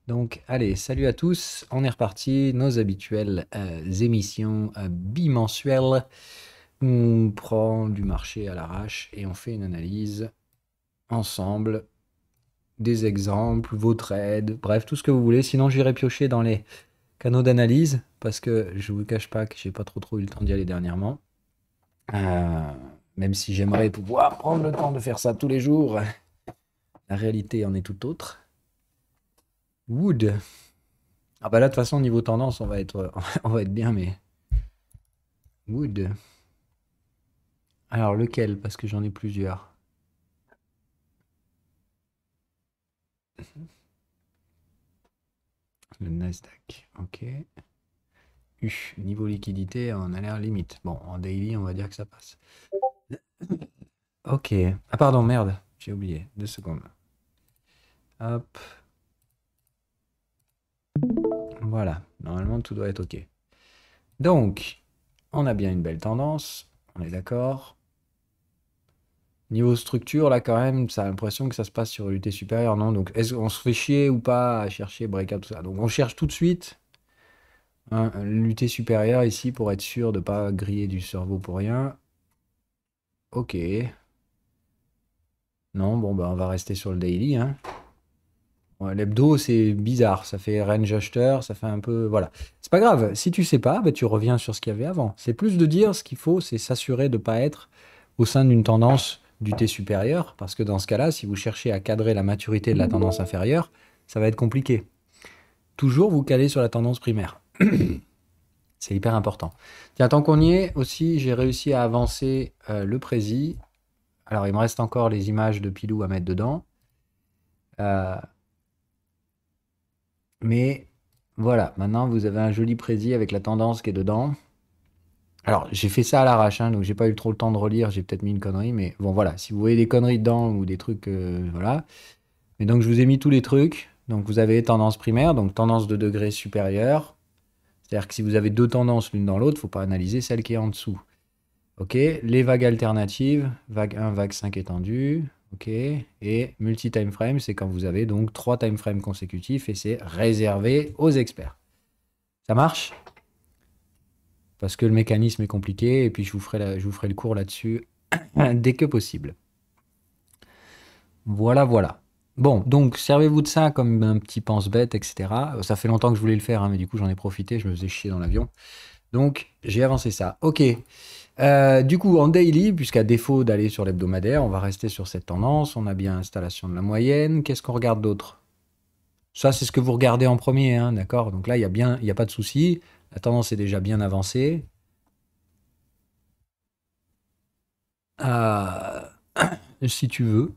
Donc, allez, salut à tous. On est reparti. Nos habituelles émissions bimensuelles. On prend du marché à l'arrache et on fait une analyse ensemble, des exemples, vos trades, bref, tout ce que vous voulez. Sinon, j'irai piocher dans les canaux d'analyse parce que je vous cache pas que j'ai pas trop eu le temps d'y aller dernièrement. Euh, Même si j'aimerais pouvoir prendre le temps de faire ça tous les jours, la réalité en est tout autre. Wood. Ah bah là, de toute façon, niveau tendance, on va être, on va être bien, mais... Wood. Alors, lequel? Parce que j'en ai plusieurs. Le Nasdaq, ok. Niveau liquidité, on a l'air limite. Bon, en daily, on va dire que ça passe. Ok. Ah pardon, merde, j'ai oublié. 2 secondes. Hop. Voilà. Normalement, tout doit être ok. Donc, on a bien une belle tendance. On est d'accord. Niveau structure, là, quand même, ça a l'impression que ça se passe sur l'unité supérieure, non? Donc, est-ce qu'on se fait chier ou pas à chercher breakout, tout ça? Donc, on cherche tout de suite l'unité supérieure ici pour être sûr de ne pas griller du cerveau pour rien. Ok. Non, bon, bah, on va rester sur le daily, hein. Ouais, l'hebdo, c'est bizarre. Ça fait range acheteur, ça fait un peu. Voilà. C'est pas grave. Si tu sais pas, bah, tu reviens sur ce qu'il y avait avant. C'est plus de dire ce qu'il faut, c'est s'assurer de ne pas être au sein d'une tendance du T supérieur. Parce que dans ce cas-là, si vous cherchez à cadrer la maturité de la tendance inférieure, ça va être compliqué. Toujours vous caler sur la tendance primaire. C'est hyper important. Tiens, tant qu'on y est, aussi, j'ai réussi à avancer le prési. Alors, il me reste encore les images de Pilou à mettre dedans. Euh, mais voilà, maintenant, vous avez un joli prési avec la tendance qui est dedans. Alors, j'ai fait ça à l'arrache, hein, donc j'ai pas eu trop le temps de relire. J'ai peut-être mis une connerie, mais bon, voilà. Si vous voyez des conneries dedans ou des trucs, voilà. Mais donc, je vous ai mis tous les trucs. Donc, vous avez tendance primaire, donc tendance de degré supérieur. C'est-à-dire que si vous avez deux tendances l'une dans l'autre, il ne faut pas analyser celle qui est en dessous. Ok, les vagues alternatives, vague 1, vague 5 étendue, ok, et multi-time frame, c'est quand vous avez donc 3 time frames consécutifs et c'est réservé aux experts. Ça marche? Parce que le mécanisme est compliqué et puis je vous ferai le cours là-dessus dès que possible. Voilà, voilà. Bon, donc servez-vous de ça comme un petit pense-bête, etc. Ça fait longtemps que je voulais le faire, hein, mais du coup j'en ai profité, je me faisais chier dans l'avion. Donc j'ai avancé ça. Ok. Du coup, en daily, puisqu'à défaut d'aller sur l'hebdomadaire, on va rester sur cette tendance. On a bien installation de la moyenne. Qu'est-ce qu'on regarde d'autre? Ça, c'est ce que vous regardez en premier, hein, d'accord? Donc là, il y a pas de souci. La tendance est déjà bien avancée. Euh, Si tu veux.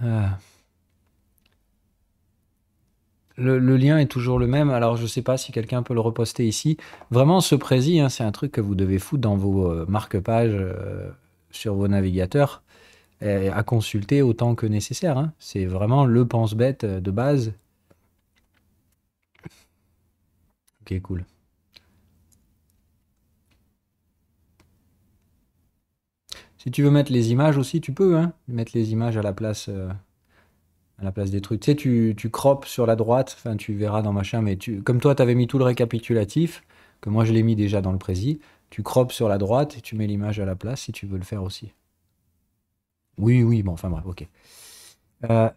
Euh, le lien est toujours le même. Alors, je ne sais pas si quelqu'un peut le reposter ici. Vraiment, ce prési, hein, c'est un truc que vous devez foutre dans vos marque-pages sur vos navigateurs à consulter autant que nécessaire, hein. C'est vraiment le pense-bête de base. Ok, cool. Si tu veux mettre les images aussi, tu peux, hein, mettre les images à la place des trucs. Tu sais, tu croppes sur la droite, enfin, tu verras dans machin, mais comme toi, tu avais mis tout le récapitulatif, que moi, je l'ai mis déjà dans le prési, tu croppes sur la droite et tu mets l'image à la place si tu veux le faire aussi. Oui, oui, bon, enfin bref, ok. Euh,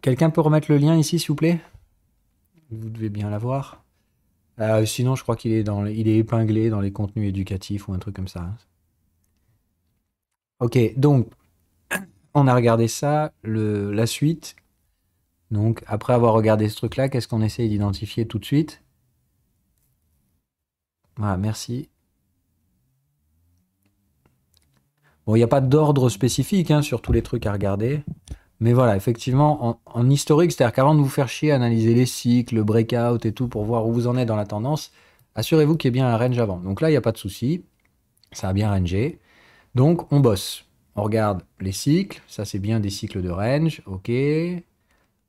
Quelqu'un peut remettre le lien ici, s'il vous plaît? Vous devez bien l'avoir. Sinon, je crois il est épinglé dans les contenus éducatifs ou un truc comme ça, hein. Ok, donc, on a regardé ça, la suite. Donc, après avoir regardé ce truc-là, qu'est-ce qu'on essaye d'identifier tout de suite? Voilà, merci. Bon, il n'y a pas d'ordre spécifique, hein, sur tous les trucs à regarder. Mais voilà, effectivement, en historique, c'est-à-dire qu'avant de vous faire chier, analyser les cycles, le breakout et tout pour voir où vous en êtes dans la tendance, assurez-vous qu'il y ait bien un range avant. Donc là, il n'y a pas de souci. Ça a bien rangé. Donc, on bosse. On regarde les cycles. Ça, c'est bien des cycles de range. OK.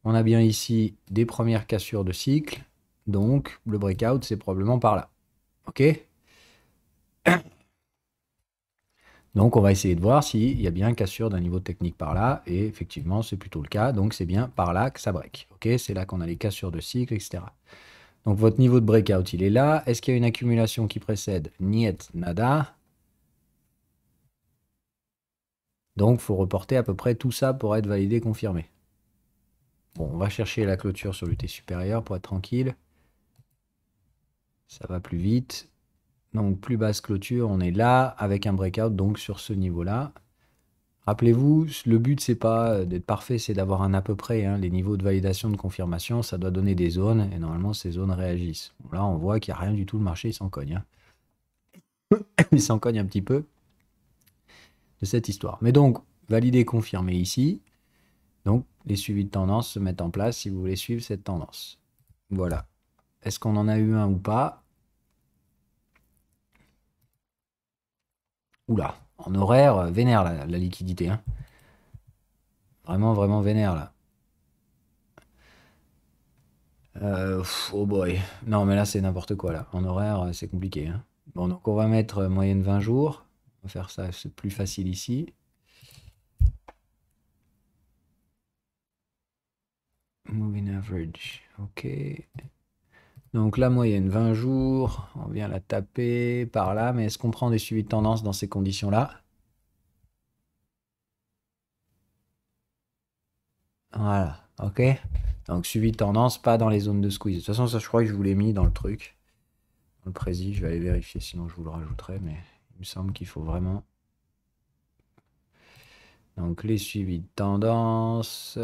On a bien ici des premières cassures de cycle. Donc, le breakout, c'est probablement par là. OK? Donc on va essayer de voir s'il y a bien cassure d'un niveau technique par là, et effectivement c'est plutôt le cas, donc c'est bien par là que ça break. Ok, c'est là qu'on a les cassures de cycle, etc. Donc votre niveau de breakout il est là. Est-ce qu'il y a une accumulation qui précède? Niet, nada. Donc il faut reporter à peu près tout ça pour être validé, confirmé. Bon, on va chercher la clôture sur l'UT supérieur pour être tranquille. Ça va plus vite. Donc plus basse clôture, on est là avec un breakout, donc sur ce niveau-là. Rappelez-vous, le but, c'est pas d'être parfait, c'est d'avoir un à peu près. Hein. Les niveaux de validation, de confirmation, ça doit donner des zones, et normalement, ces zones réagissent. Bon, là, on voit qu'il n'y a rien du tout, le marché, il s'en cogne. Hein. Il s'en cogne un petit peu de cette histoire. Mais donc, valider, confirmer ici. Donc, les suivis de tendance se mettent en place si vous voulez suivre cette tendance. Voilà. Est-ce qu'on en a eu un ou pas? Oula, en horaire, vénère la liquidité. Hein. Vraiment, vraiment vénère là. Oh boy. Non, mais là, c'est n'importe quoi, là. En horaire, c'est compliqué. Hein. Bon, donc on va mettre moyenne 20 jours. On va faire ça, c'est plus facile ici. Moving average. OK. Donc la moyenne 20 jours. On vient la taper par là. Mais est-ce qu'on prend des suivis de tendance dans ces conditions-là? Voilà. OK. Donc suivi de tendance, pas dans les zones de squeeze. De toute façon, ça, je crois que je vous l'ai mis dans le truc. Dans le précis, je vais aller vérifier, sinon je vous le rajouterai. Mais il me semble qu'il faut vraiment... Donc les suivis de tendance.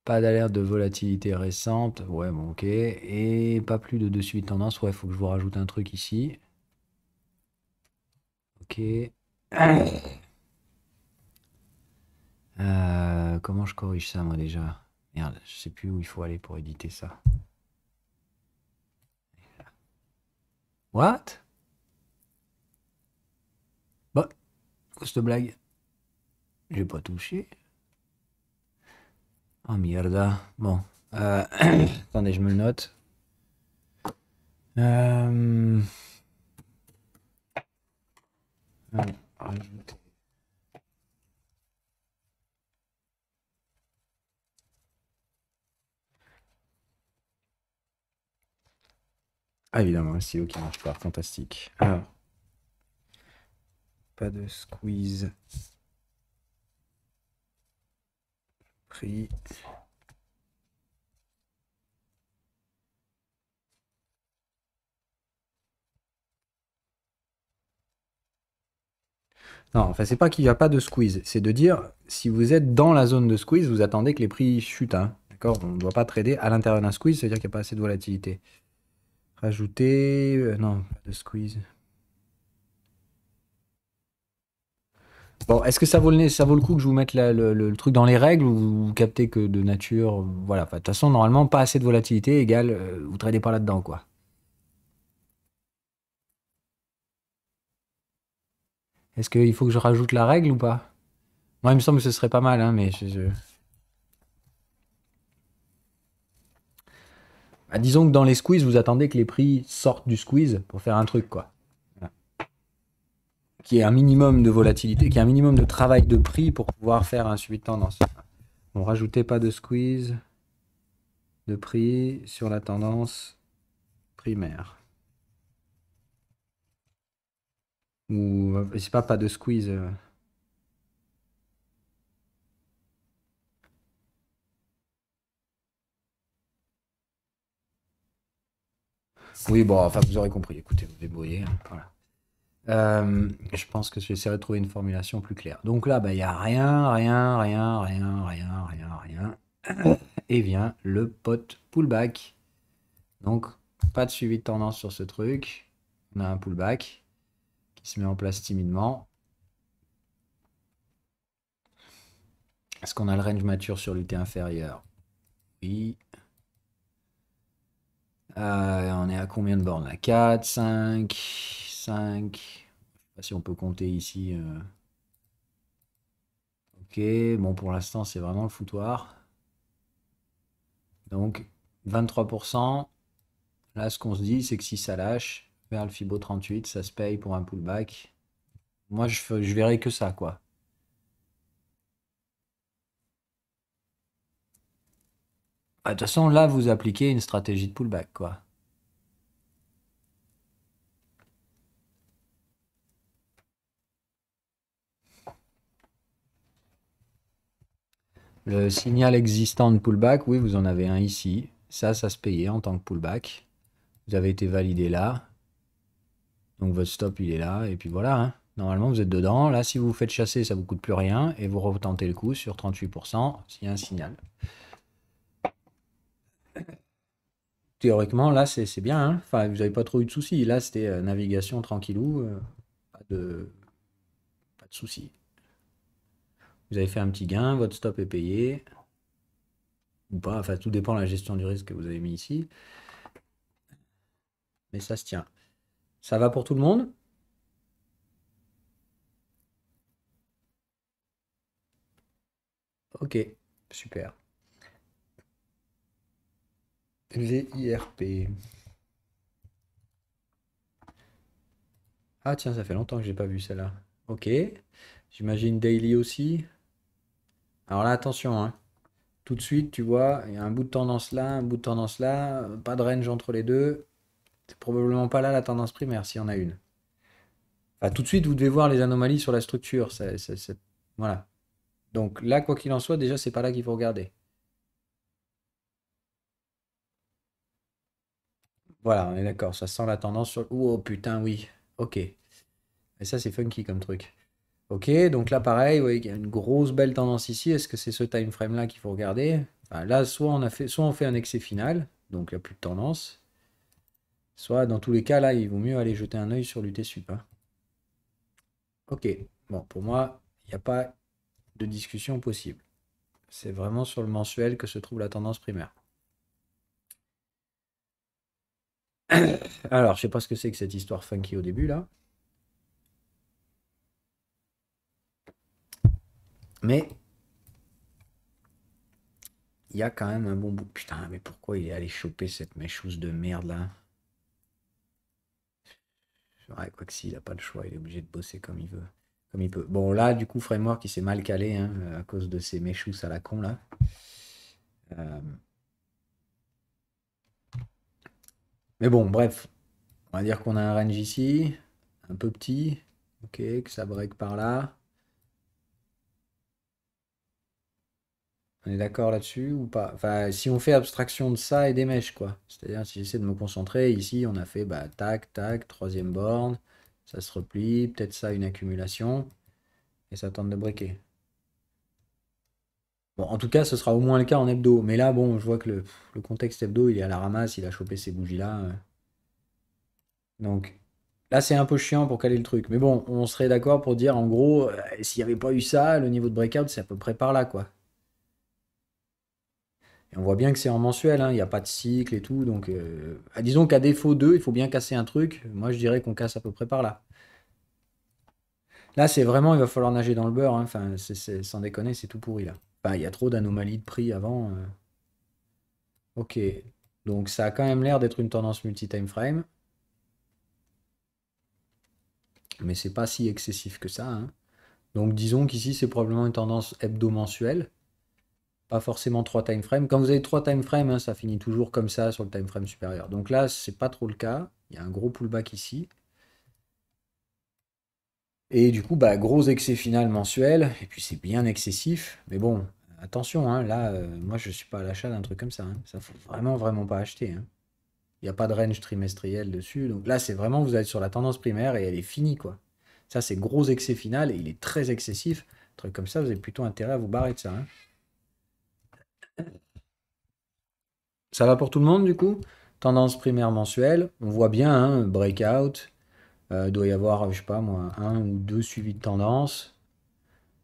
Pas d'alerte de volatilité récente. Ouais, bon, ok. Et pas plus de 2 suivis de tendance. Ouais, il faut que je vous rajoute un truc ici. Ok. Comment je corrige ça, moi, déjà? Merde, je sais plus où il faut aller pour éditer ça. What? Bah, quoi cette blague? J'ai pas touché. Oh merde. Bon. Attendez, je me le note. Rajouter. Ah, évidemment, un stylo qui marche pas. Fantastique. Alors, pas de squeeze. Prix. Non, enfin, c'est pas qu'il n'y a pas de squeeze. C'est de dire, si vous êtes dans la zone de squeeze, vous attendez que les prix chutent. Hein. D'accord? On ne doit pas trader à l'intérieur d'un squeeze, c'est-à-dire qu'il n'y a pas assez de volatilité. Rajouter. Non, pas de squeeze. Bon, est-ce que ça vaut le coup que je vous mette le truc dans les règles ou vous captez que de nature. Voilà. Enfin, de toute façon, normalement, pas assez de volatilité égale vous tradez pas là-dedans, quoi. Est-ce qu'il faut que je rajoute la règle ou pas? Moi, il me semble que ce serait pas mal, hein, mais Bah, disons que dans les squeezes, vous attendez que les prix sortent du squeeze pour faire un truc, quoi. Voilà. Qui est un minimum de volatilité, qui est un minimum de travail de prix pour pouvoir faire un suivi de tendance. Bon, rajoutez pas de squeeze de prix sur la tendance primaire. Ou c'est pas de squeeze. Oui, bon, enfin, vous aurez compris. Écoutez, vous débrouillez. Hein, voilà. Je pense que j'essaierai de trouver une formulation plus claire. Donc là, bah, il n'y a rien, rien, rien, rien, rien, rien, rien. Et vient le pot pullback. Donc, pas de suivi de tendance sur ce truc. On a un pullback qui se met en place timidement. Est-ce qu'on a le range mature sur l'UT inférieur? Oui. On est à combien de bornes là? 4, 5, 5. Je sais pas si on peut compter ici. Ok, bon pour l'instant c'est vraiment le foutoir. Donc 23%. Là ce qu'on se dit c'est que si ça lâche, Vers le Fibo 38, ça se paye pour un pullback. Moi, je verrai que ça, quoi. Ah, de toute façon, là, vous appliquez une stratégie de pullback, quoi. Le signal existant de pullback, oui, vous en avez un ici. Ça se payait en tant que pullback. Vous avez été validé là. Donc votre stop, il est là. Et puis voilà, hein. Normalement, vous êtes dedans. Là, si vous vous faites chasser, ça vous coûte plus rien. Et vous retentez le coup sur 38% s'il y a un signal. Théoriquement, là, c'est bien, hein. Enfin, vous n'avez pas trop eu de soucis. Là, c'était navigation tranquillou. Pas de soucis. Vous avez fait un petit gain. Votre stop est payé. Ou pas. Enfin, tout dépend de la gestion du risque que vous avez mis ici. Mais ça se tient. Ça va pour tout le monde? Ok, super. VIRP. Ah tiens, ça fait longtemps que j'ai pas vu celle-là. Ok. J'imagine Daily aussi. Alors là, attention, hein. Tout de suite, tu vois, il y a un bout de tendance là, un bout de tendance là, pas de range entre les deux. C'est probablement pas là la tendance primaire, s'il y en a une. Enfin, tout de suite, vous devez voir les anomalies sur la structure. Voilà. Donc là, quoi qu'il en soit, déjà, c'est pas là qu'il faut regarder. Voilà, on est d'accord, ça sent la tendance sur... Oh putain, oui. Ok. Et ça, c'est funky comme truc. Ok, donc là, pareil, ouais, il y a une grosse belle tendance ici. Est-ce que c'est ce time frame là qu'il faut regarder? Enfin, là, soit on fait un excès final, donc il n'y a plus de tendance. Soit, dans tous les cas, là, il vaut mieux aller jeter un œil sur l'UT-Sup, hein. Ok, bon, pour moi, il n'y a pas de discussion possible. C'est vraiment sur le mensuel que se trouve la tendance primaire. Alors, je sais pas ce que c'est que cette histoire funky au début, là. Mais il y a quand même un bon bout. Putain, mais pourquoi il est allé choper cette méchouse de merde, là? Ouais, quoi que si, il n'a pas le choix, il est obligé de bosser comme il veut. Comme il peut. Bon, là, du coup, Framework, il s'est mal calé, hein, à cause de ces méchous à la con, là. Euh, Mais bon, bref. On va dire qu'on a un range ici, un peu petit. Ok, que ça break par là. On est d'accord là-dessus ou pas? Enfin, si on fait abstraction de ça et des mèches, quoi. C'est-à-dire, si j'essaie de me concentrer, ici, on a fait bah, tac, tac, troisième borne. Ça se replie, peut-être ça, une accumulation. Et ça tente de breaker. Bon, en tout cas, ce sera au moins le cas en hebdo. Mais là, bon, je vois que le contexte hebdo, il est à la ramasse, il a chopé ces bougies-là. Donc, là, c'est un peu chiant pour caler le truc. Mais bon, on serait d'accord pour dire, en gros, s'il n'y avait pas eu ça, le niveau de breakout, c'est à peu près par là, quoi. Et on voit bien que c'est en mensuel, hein, il n'y a pas de cycle et tout. Donc, disons qu'à défaut d'eux, il faut bien casser un truc. Moi, je dirais qu'on casse à peu près par là. Là, c'est vraiment, il va falloir nager dans le beurre, hein. Enfin, sans déconner, c'est tout pourri, là. Enfin, il y a trop d'anomalies de prix avant. Ok. Donc ça a quand même l'air d'être une tendance multi-time frame, mais c'est pas si excessif que ça, hein. Donc disons qu'ici c'est probablement une tendance hebdo-mensuelle, pas forcément 3 time frames. Quand vous avez 3 time frames, hein, ça finit toujours comme ça sur le time frame supérieur. Donc là, c'est pas trop le cas. Il y a un gros pullback ici. Et du coup, bah, gros excès final mensuel, et puis c'est bien excessif. Mais bon, attention, hein, là, moi je suis pas à l'achat d'un truc comme ça, hein. Ça faut vraiment, vraiment pas acheter, hein. Il n'y a pas de range trimestriel dessus. Donc là, c'est vraiment, vous êtes sur la tendance primaire et elle est finie, quoi. Ça, c'est gros excès final et il est très excessif. Un truc comme ça, vous avez plutôt intérêt à vous barrer de ça, hein. Ça va pour tout le monde, du coup? Tendance primaire mensuelle. On voit bien, hein, breakout. Il doit y avoir, je sais pas moi, un ou deux suivis de tendance.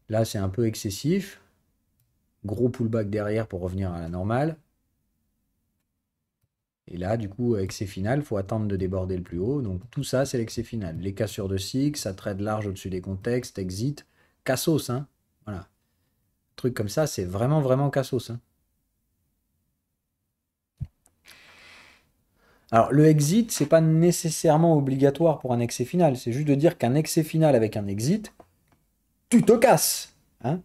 Là, c'est un peu excessif. Gros pullback derrière pour revenir à la normale. Et là, du coup, excès final, il faut attendre de déborder le plus haut. Donc tout ça, c'est l'excès final. Les cassures de cycle, ça trade large au-dessus des contextes, exit, cassos, hein. Voilà. Truc comme ça, c'est vraiment, vraiment cassos, hein. Alors, le exit, c'est pas nécessairement obligatoire pour un excès final. C'est juste de dire qu'un excès final avec un exit, tu te casses. Hein.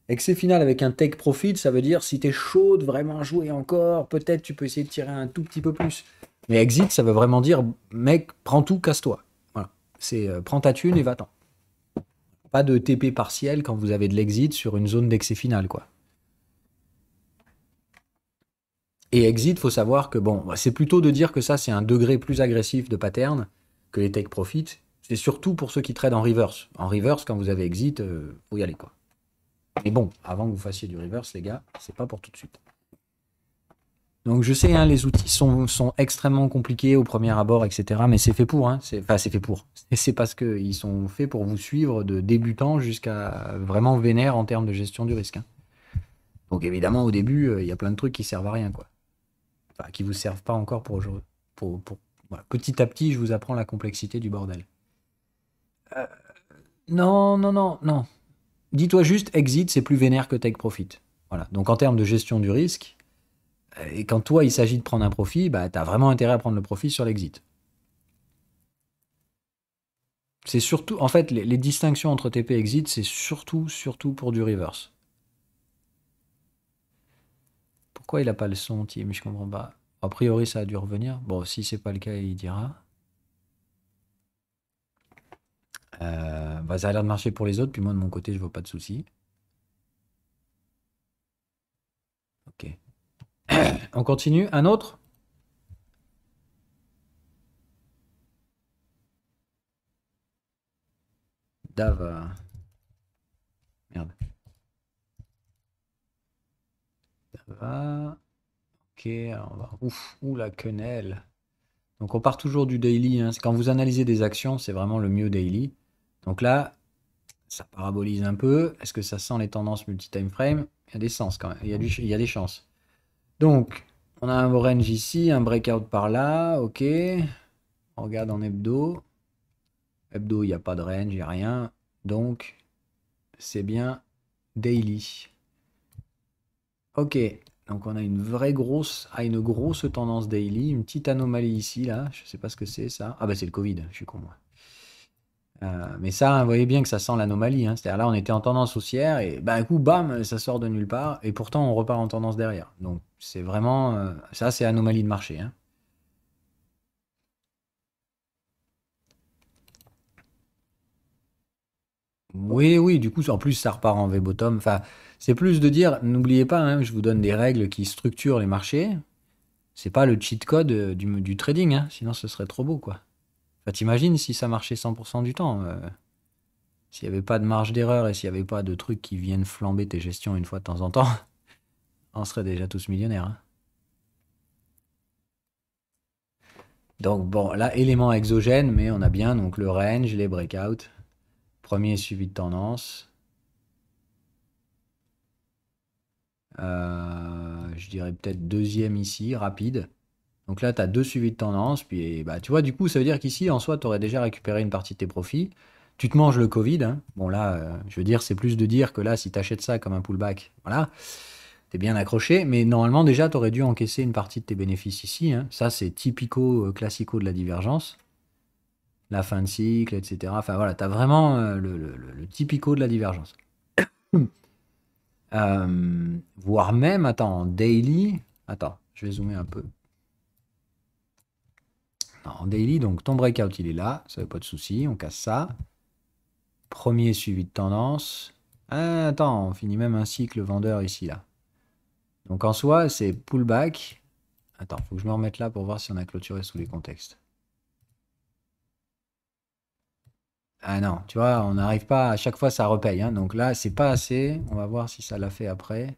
Excès final avec un take profit, ça veut dire si t'es chaud de vraiment jouer encore, peut-être tu peux essayer de tirer un tout petit peu plus. Mais exit, ça veut vraiment dire, mec, prends tout, casse-toi. Voilà. C'est prends ta thune et va-t'en. Pas de TP partiel quand vous avez de l'exit sur une zone d'excès final, quoi. Et exit, faut savoir que bon, c'est plutôt de dire que ça, c'est un degré plus agressif de pattern que les take profit. C'est surtout pour ceux qui tradent en reverse. En reverse, quand vous avez exit, faut y aller, quoi. Mais bon, avant que vous fassiez du reverse, les gars, c'est pas pour tout de suite. Donc je sais, hein, les outils sont extrêmement compliqués au premier abord, etc. Mais c'est fait pour. Hein. Enfin, c'est fait pour. C'est parce qu'ils sont faits pour vous suivre de débutant jusqu'à vraiment vénère en termes de gestion du risque. Hein. Donc évidemment, au début, il y a plein de trucs qui servent à rien, quoi. Enfin, qui vous servent pas encore pour aujourd'hui. Voilà. Petit à petit, je vous apprends la complexité du bordel. Euh, non, non, non, non. Dis-toi juste, exit, c'est plus vénère que take profit. Voilà. Donc en termes de gestion du risque, et quand toi, il s'agit de prendre un profit, bah, tu as vraiment intérêt à prendre le profit sur l'exit. C'est surtout, en fait, les distinctions entre TP et exit, c'est surtout pour du reverse. Pourquoi il n'a pas le son, Tim? Je comprends pas. A priori, ça a dû revenir. Bon, si c'est pas le cas, il dira. Bah, ça a l'air de marcher pour les autres, puis moi, de mon côté, je vois pas de souci. Ok. On continue. Un autre? Dave. Merde. Dava. Ok, alors on va. Ouf, ouh, la quenelle. Donc on part toujours du daily. Hein. Quand vous analysez des actions, c'est vraiment le mieux daily. Donc là, ça parabolise un peu. Est-ce que ça sent les tendances multi-time frame? Il y a des sens quand même. Il y a des chances. Donc, on a un range ici, un breakout par là. Ok. On regarde en hebdo. Hebdo, il n'y a pas de range, il n'y a rien. Donc, c'est bien daily. Ok. Donc on a une vraie grosse, une grosse tendance daily, une petite anomalie ici, là. Je sais pas ce que c'est ça. Ah bah c'est le Covid, je suis con moi. Mais ça, vous voyez bien que ça sent l'anomalie. Hein. C'est-à-dire là, on était en tendance haussière et d'un coup, bam, ça sort de nulle part. Et pourtant, on repart en tendance derrière. Donc c'est vraiment... ça, c'est anomalie de marché. Hein. Oui, oui, du coup, en plus, ça repart en V-bottom. Enfin, c'est plus de dire, n'oubliez pas, hein, je vous donne des règles qui structurent les marchés. C'est pas le cheat code du trading, hein, sinon ce serait trop beau, quoi. Enfin, t'imagines si ça marchait 100% du temps. S'il n'y avait pas de marge d'erreur et s'il n'y avait pas de trucs qui viennent flamber tes gestions une fois de temps en temps, on serait déjà tous millionnaires. Hein. Donc bon, là, élément exogène, mais on a bien donc le range, les breakouts. Premier suivi de tendance. Je dirais peut-être deuxième ici, rapide. Donc là, tu as deux suivis de tendance. Puis bah, tu vois, du coup, ça veut dire qu'ici, en soi, tu aurais déjà récupéré une partie de tes profits. Tu te manges le Covid. Hein. Bon, là, je veux dire, c'est plus de dire que là, si tu achètes ça comme un pullback, voilà, tu es bien accroché. Mais normalement, déjà, tu aurais dû encaisser une partie de tes bénéfices ici. Hein. Ça, c'est typico, classico de la divergence. La fin de cycle, etc. Enfin, voilà, tu as vraiment le typico de la divergence. Voire même, attends, en daily. Attends, je vais zoomer un peu. Non, en daily, donc ton breakout, il est là. Ça veut pas de souci, on casse ça. Premier suivi de tendance. Ah, attends, on finit même un cycle vendeur ici, là. Donc en soi, c'est pullback. Attends, faut que je me remette là pour voir si on a clôturé sous les contextes. Ah non, tu vois, on n'arrive pas, à chaque fois ça repaye. Hein. Donc là, c'est pas assez. On va voir si ça l'a fait après.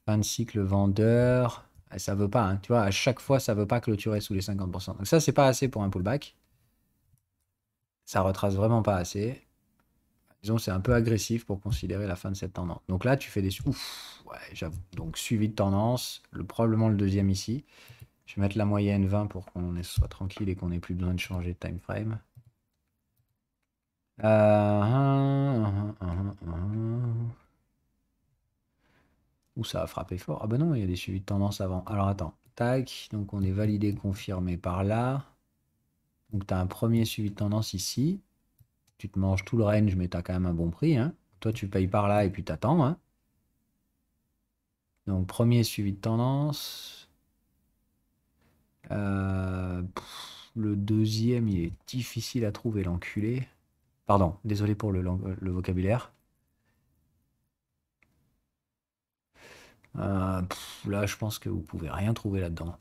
Fin de cycle vendeur. Ah, ça veut pas, hein. Tu vois, à chaque fois, ça veut pas clôturer sous les 50%. Donc ça, c'est pas assez pour un pullback. Ça retrace vraiment pas assez. Disons, c'est un peu agressif pour considérer la fin de cette tendance. Donc là, tu fais des... Ouf, ouais, j'avoue. Donc, suivi de tendance, probablement le deuxième ici. Je vais mettre la moyenne 20 pour qu'on soit tranquille et qu'on n'ait plus besoin de changer de time frame. Ouh, ça a frappé fort. Ah ben non, il y a des suivis de tendance avant. Alors attends, Tac, donc on est validé, confirmé par là. Donc tu as un premier suivi de tendance ici. Tu te manges tout le range, mais tu as quand même un bon prix, hein. Toi, tu payes par là et puis tu attends, hein. Donc premier suivi de tendance. Le deuxième, il est difficile à trouver, l'enculé. Pardon, désolé pour le vocabulaire. Là, je pense que vous pouvez rien trouver là-dedans.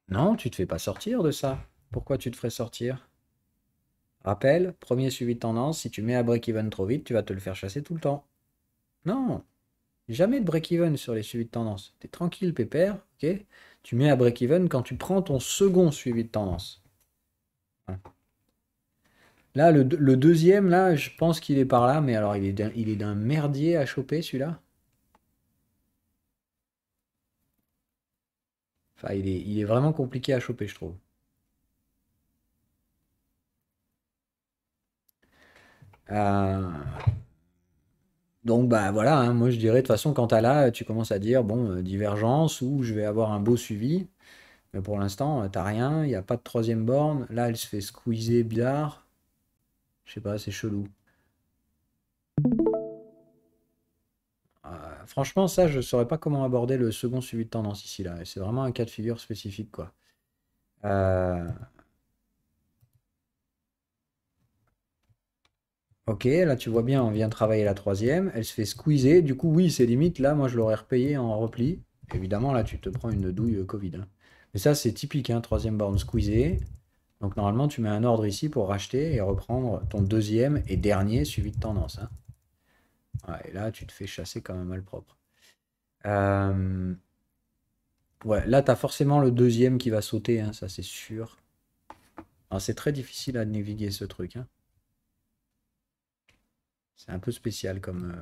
Non, tu te fais pas sortir de ça. Pourquoi tu te ferais sortir? Rappel, premier suivi de tendance, si tu mets à break-even trop vite, tu vas te le faire chasser tout le temps. Non, jamais de break-even sur les suivis de tendance. T'es tranquille, pépère, ok? Tu mets à break-even quand tu prends ton second suivi de tendance. Voilà. Là, le deuxième, là, je pense qu'il est par là, mais alors il est d'un merdier à choper, celui-là. Enfin, il est vraiment compliqué à choper, je trouve. Euh, Donc bah voilà, hein, moi je dirais de toute façon quand t'as là, tu commences à dire bon, divergence ou je vais avoir un beau suivi. Mais pour l'instant, t'as rien, il n'y a pas de troisième borne. Là, elle se fait squeezer bizarre. Je sais pas, c'est chelou. Franchement, ça, je saurais pas comment aborder le second suivi de tendance ici là. C'est vraiment un cas de figure spécifique quoi. Euh, Ok, là tu vois bien, on vient travailler la troisième. Elle se fait squeezer. Du coup, oui, c'est limite. Là, moi je l'aurais repayé en repli. Évidemment, là tu te prends une douille Covid, hein. Mais ça, c'est typique, hein, troisième borne squeezée. Donc normalement, tu mets un ordre ici pour racheter et reprendre ton deuxième et dernier suivi de tendance, hein. Ouais, et là, tu te fais chasser comme un malpropre. Euh, Ouais, là, tu as forcément le deuxième qui va sauter, hein, ça c'est sûr. Alors, c'est très difficile à naviguer ce truc, hein. C'est un peu spécial comme.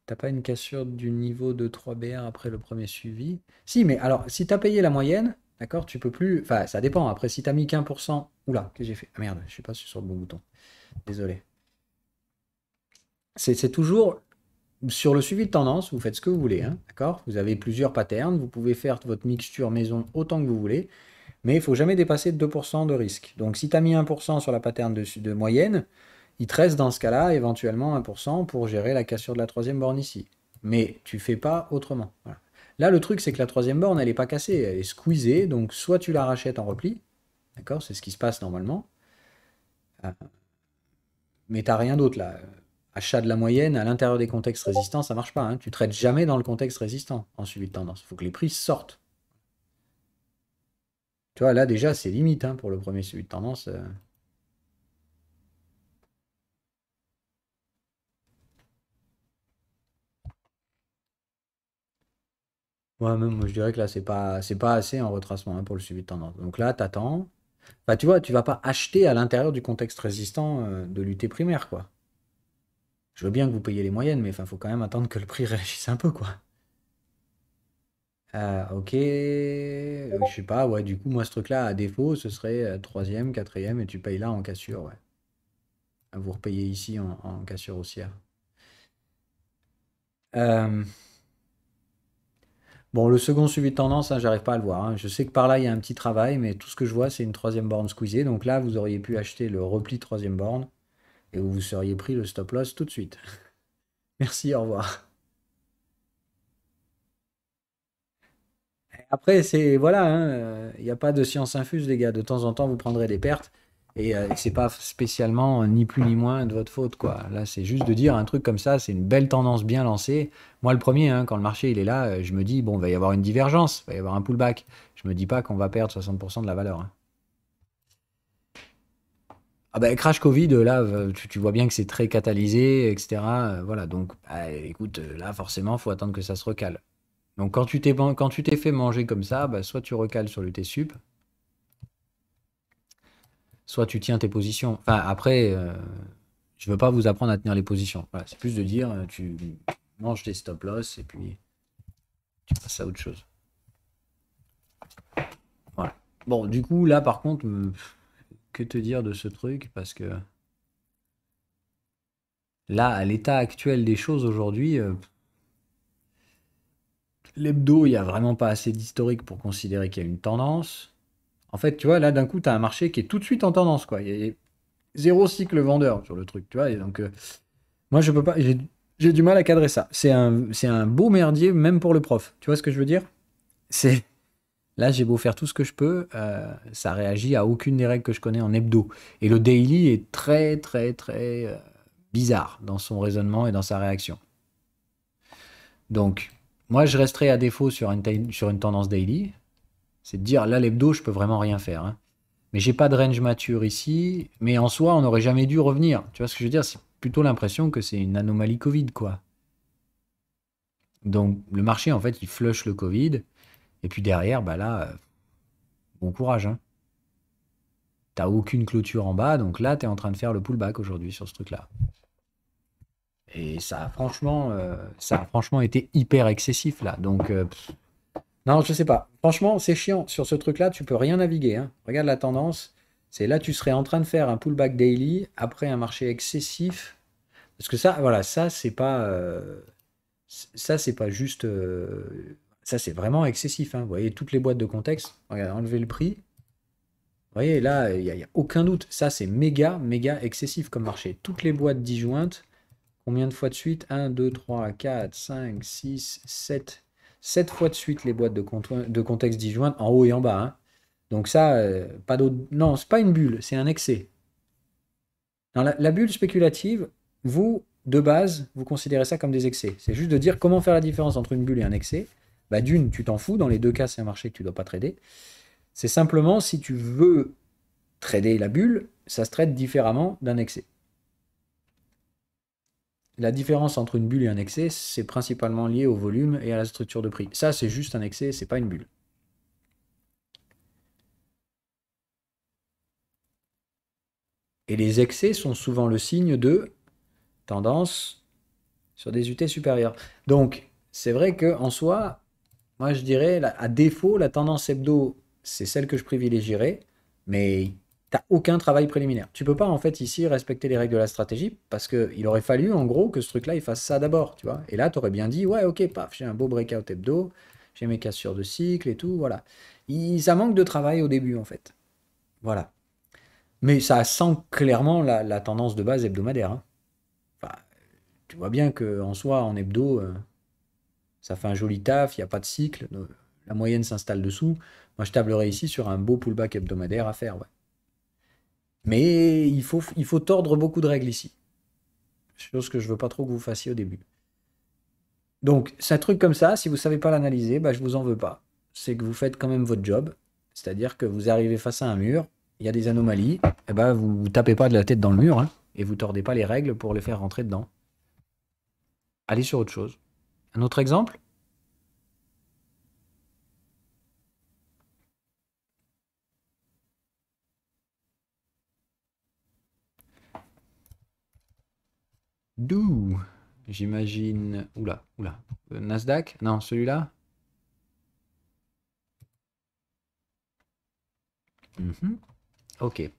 T'as pas une cassure du niveau de 3 BR après le premier suivi? Si, mais alors, si t'as payé la moyenne, d'accord, tu peux plus. Enfin, ça dépend. Après, si t'as mis qu'1%. Oula, qu'est-ce que j'ai fait? Ah merde, je suis pas sur le bon bouton. Désolé. C'est toujours sur le suivi de tendance, vous faites ce que vous voulez, hein, d'accord? Vous avez plusieurs patterns, vous pouvez faire votre mixture maison autant que vous voulez, mais il ne faut jamais dépasser 2% de risque. Donc si tu as mis 1% sur la pattern de moyenne, il te reste dans ce cas-là éventuellement 1% pour gérer la cassure de la troisième borne ici. Mais tu fais pas autrement. Voilà. Là, le truc, c'est que la troisième borne, elle n'est pas cassée, elle est squeezée, donc soit tu la rachètes en repli, d'accord? C'est ce qui se passe normalement. Ah, mais t'as rien d'autre là. Achat de la moyenne à l'intérieur des contextes résistants, ça marche pas, hein. Tu traites jamais dans le contexte résistant en suivi de tendance. Il faut que les prix sortent. Tu vois, là déjà, c'est limite, hein, pour le premier suivi de tendance. Ouais, même moi je dirais que là, c'est pas assez en retracement, hein, pour le suivi de tendance. Donc là, t'attends. Enfin, tu vois, tu vas pas acheter à l'intérieur du contexte résistant de l'UT primaire, quoi. Je veux bien que vous payiez les moyennes, mais il faut quand même attendre que le prix réagisse un peu, quoi. Ok, je sais pas, ouais, du coup, moi, ce truc-là, à défaut, ce serait troisième, quatrième, et tu payes là en cassure, ouais. Vous repayez ici en cassure haussière. Euh, bon, le second suivi de tendance, hein, j'arrive pas à le voir, hein. Je sais que par là, il y a un petit travail, mais tout ce que je vois, c'est une troisième borne squeezée. Donc là, vous auriez pu acheter le repli troisième borne, et vous vous seriez pris le stop loss tout de suite. Merci, au revoir. Après, c'est voilà, hein, il n'y a pas de science infuse, les gars. De temps en temps, vous prendrez des pertes. Et c'est pas spécialement ni plus ni moins de votre faute, quoi. Là, c'est juste de dire un truc comme ça, c'est une belle tendance bien lancée. Moi, le premier, hein, quand le marché il est là, je me dis, bon, il va y avoir une divergence, il va y avoir un pullback. Je me dis pas qu'on va perdre 60% de la valeur, hein. Ah ben, crash Covid, là, tu vois bien que c'est très catalysé, etc. Voilà, donc, bah, écoute, là, forcément, faut attendre que ça se recale. Donc, quand tu t'es fait manger comme ça, bah, soit tu recales sur le T-Sup, soit tu tiens tes positions. Enfin, après, je veux pas vous apprendre à tenir les positions. Voilà, c'est plus de dire, tu manges tes stop loss et puis tu passes à autre chose. Voilà. Bon, du coup, là, par contre, que te dire de ce truc? Parce que Là, à l'état actuel des choses aujourd'hui, l'hebdo, il n'y a vraiment pas assez d'historique pour considérer qu'il y a une tendance. En fait, tu vois, là, d'un coup, tu as un marché qui est tout de suite en tendance, quoi. Il y a zéro cycle vendeur sur le truc, tu vois. Et donc, moi, je peux pas, j'ai du mal à cadrer ça. C'est un beau merdier, même pour le prof. Tu vois ce que je veux dire? C'est, là, j'ai beau faire tout ce que je peux, ça réagit à aucune des règles que je connais en hebdo. Et le daily est très, très, très bizarre dans son raisonnement et dans sa réaction. Donc, moi, je resterai à défaut sur une tendance daily. C'est de dire, là, l'hebdo, je peux vraiment rien faire, hein. Mais j'ai pas de range mature ici. Mais en soi, on n'aurait jamais dû revenir. Tu vois ce que je veux dire? C'est plutôt l'impression que c'est une anomalie Covid, quoi. Donc, le marché, en fait, il flush le Covid. Et puis derrière, bah là, bon courage, hein. T'as aucune clôture en bas. Donc là, tu es en train de faire le pullback aujourd'hui sur ce truc-là. Et ça a franchement été hyper excessif, là. Donc, non, je sais pas. Franchement, c'est chiant. Sur ce truc-là, tu peux rien naviguer, hein. Regarde la tendance. C'est là, tu serais en train de faire un pullback daily après un marché excessif. Parce que ça, voilà, ça, c'est pas juste. Ça, c'est vraiment excessif, hein. Vous voyez, toutes les boîtes de contexte. Regardez, enlevez le prix. Vous voyez, là, il y a aucun doute. Ça, c'est méga, méga excessif comme marché. Toutes les boîtes disjointes. Combien de fois de suite? Un, 2, 3, 4, 5, 6, 7. 7 fois de suite les boîtes de contexte disjointes en haut et en bas, hein. Donc ça, pas d'autre. Non, c'est pas une bulle, c'est un excès. Dans la bulle spéculative, vous, de base, vous considérez ça comme des excès. C'est juste de dire comment faire la différence entre une bulle et un excès. Bah, d'une, tu t'en fous. Dans les deux cas, c'est un marché que tu ne dois pas trader. C'est simplement si tu veux trader la bulle, ça se traite différemment d'un excès. La différence entre une bulle et un excès, c'est principalement lié au volume et à la structure de prix. Ça, c'est juste un excès, c'est pas une bulle. Et les excès sont souvent le signe de tendance sur des UT supérieures. Donc, c'est vrai qu'en soi, moi je dirais, à défaut, la tendance hebdo, c'est celle que je privilégierais, mais t'as aucun travail préliminaire. Tu peux pas en fait ici respecter les règles de la stratégie parce qu'il aurait fallu en gros que ce truc-là il fasse ça d'abord, tu vois. Et là, tu aurais bien dit, ouais, ok, paf, j'ai un beau breakout hebdo, j'ai mes cassures de cycle et tout, voilà. Ça manque de travail au début en fait. Voilà. Mais ça sent clairement la tendance de base hebdomadaire, hein. Enfin, tu vois bien que en soi, en hebdo, ça fait un joli taf, il n'y a pas de cycle, la moyenne s'installe dessous. Moi, je tablerais ici sur un beau pullback hebdomadaire à faire, ouais. Mais il faut tordre beaucoup de règles ici. Chose que je veux pas trop que vous fassiez au début. Donc, c'est un truc comme ça, si vous savez pas l'analyser, bah, je vous en veux pas. C'est que vous faites quand même votre job. C'est-à-dire que vous arrivez face à un mur, il y a des anomalies, et ben vous tapez pas de la tête dans le mur, hein, et vous tordez pas les règles pour les faire rentrer dedans. Allez sur autre chose. Un autre exemple? D'où? J'imagine. Oula, oula. Nasdaq? Non, celui-là? Mhm. Ok.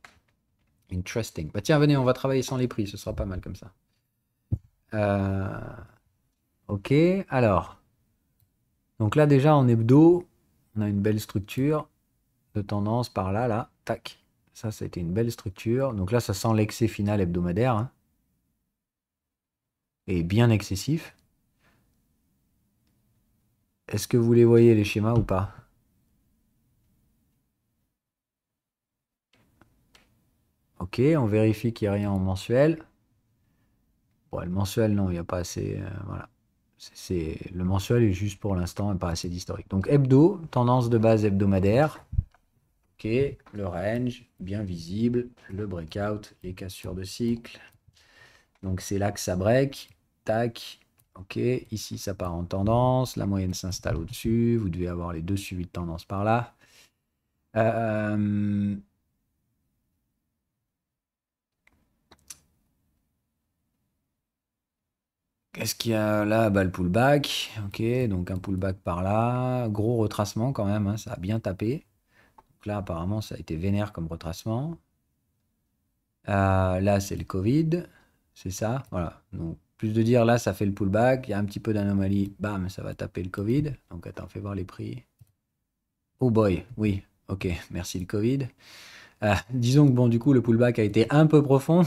Interesting. Bah tiens, venez, on va travailler sans les prix, ce sera pas mal comme ça. Euh, ok, alors. Donc là, déjà, en hebdo, on a une belle structure de tendance par là, là. Tac. Ça a été une belle structure. Donc là, ça sent l'excès final hebdomadaire, hein, et bien excessif. Est-ce que vous les voyez, les schémas, ou pas? Ok, on vérifie qu'il n'y a rien en mensuel. Bon, le mensuel, non, il n'y a pas assez. Voilà. Le mensuel est juste pour l'instant pas assez d'historique. Donc hebdo, tendance de base hebdomadaire. Ok, le range, bien visible. Le breakout, les cassures de cycle. Donc c'est là que ça break. Tac. Ok, ici ça part en tendance. La moyenne s'installe au-dessus. Vous devez avoir les deux suivis de tendance par là. Euh, Qu'est-ce qu'il y a là? Bah, le pullback. Ok, donc un pullback par là. Gros retracement quand même, hein, ça a bien tapé. Donc là, apparemment, ça a été vénère comme retracement. Là, c'est le Covid. C'est ça, voilà. Donc, plus de dire là, ça fait le pullback, il y a un petit peu d'anomalie, bam, ça va taper le Covid. Donc, attends, fais voir les prix. Oh boy, oui, ok, merci le Covid. Disons que bon, du coup, le pullback a été un peu profond.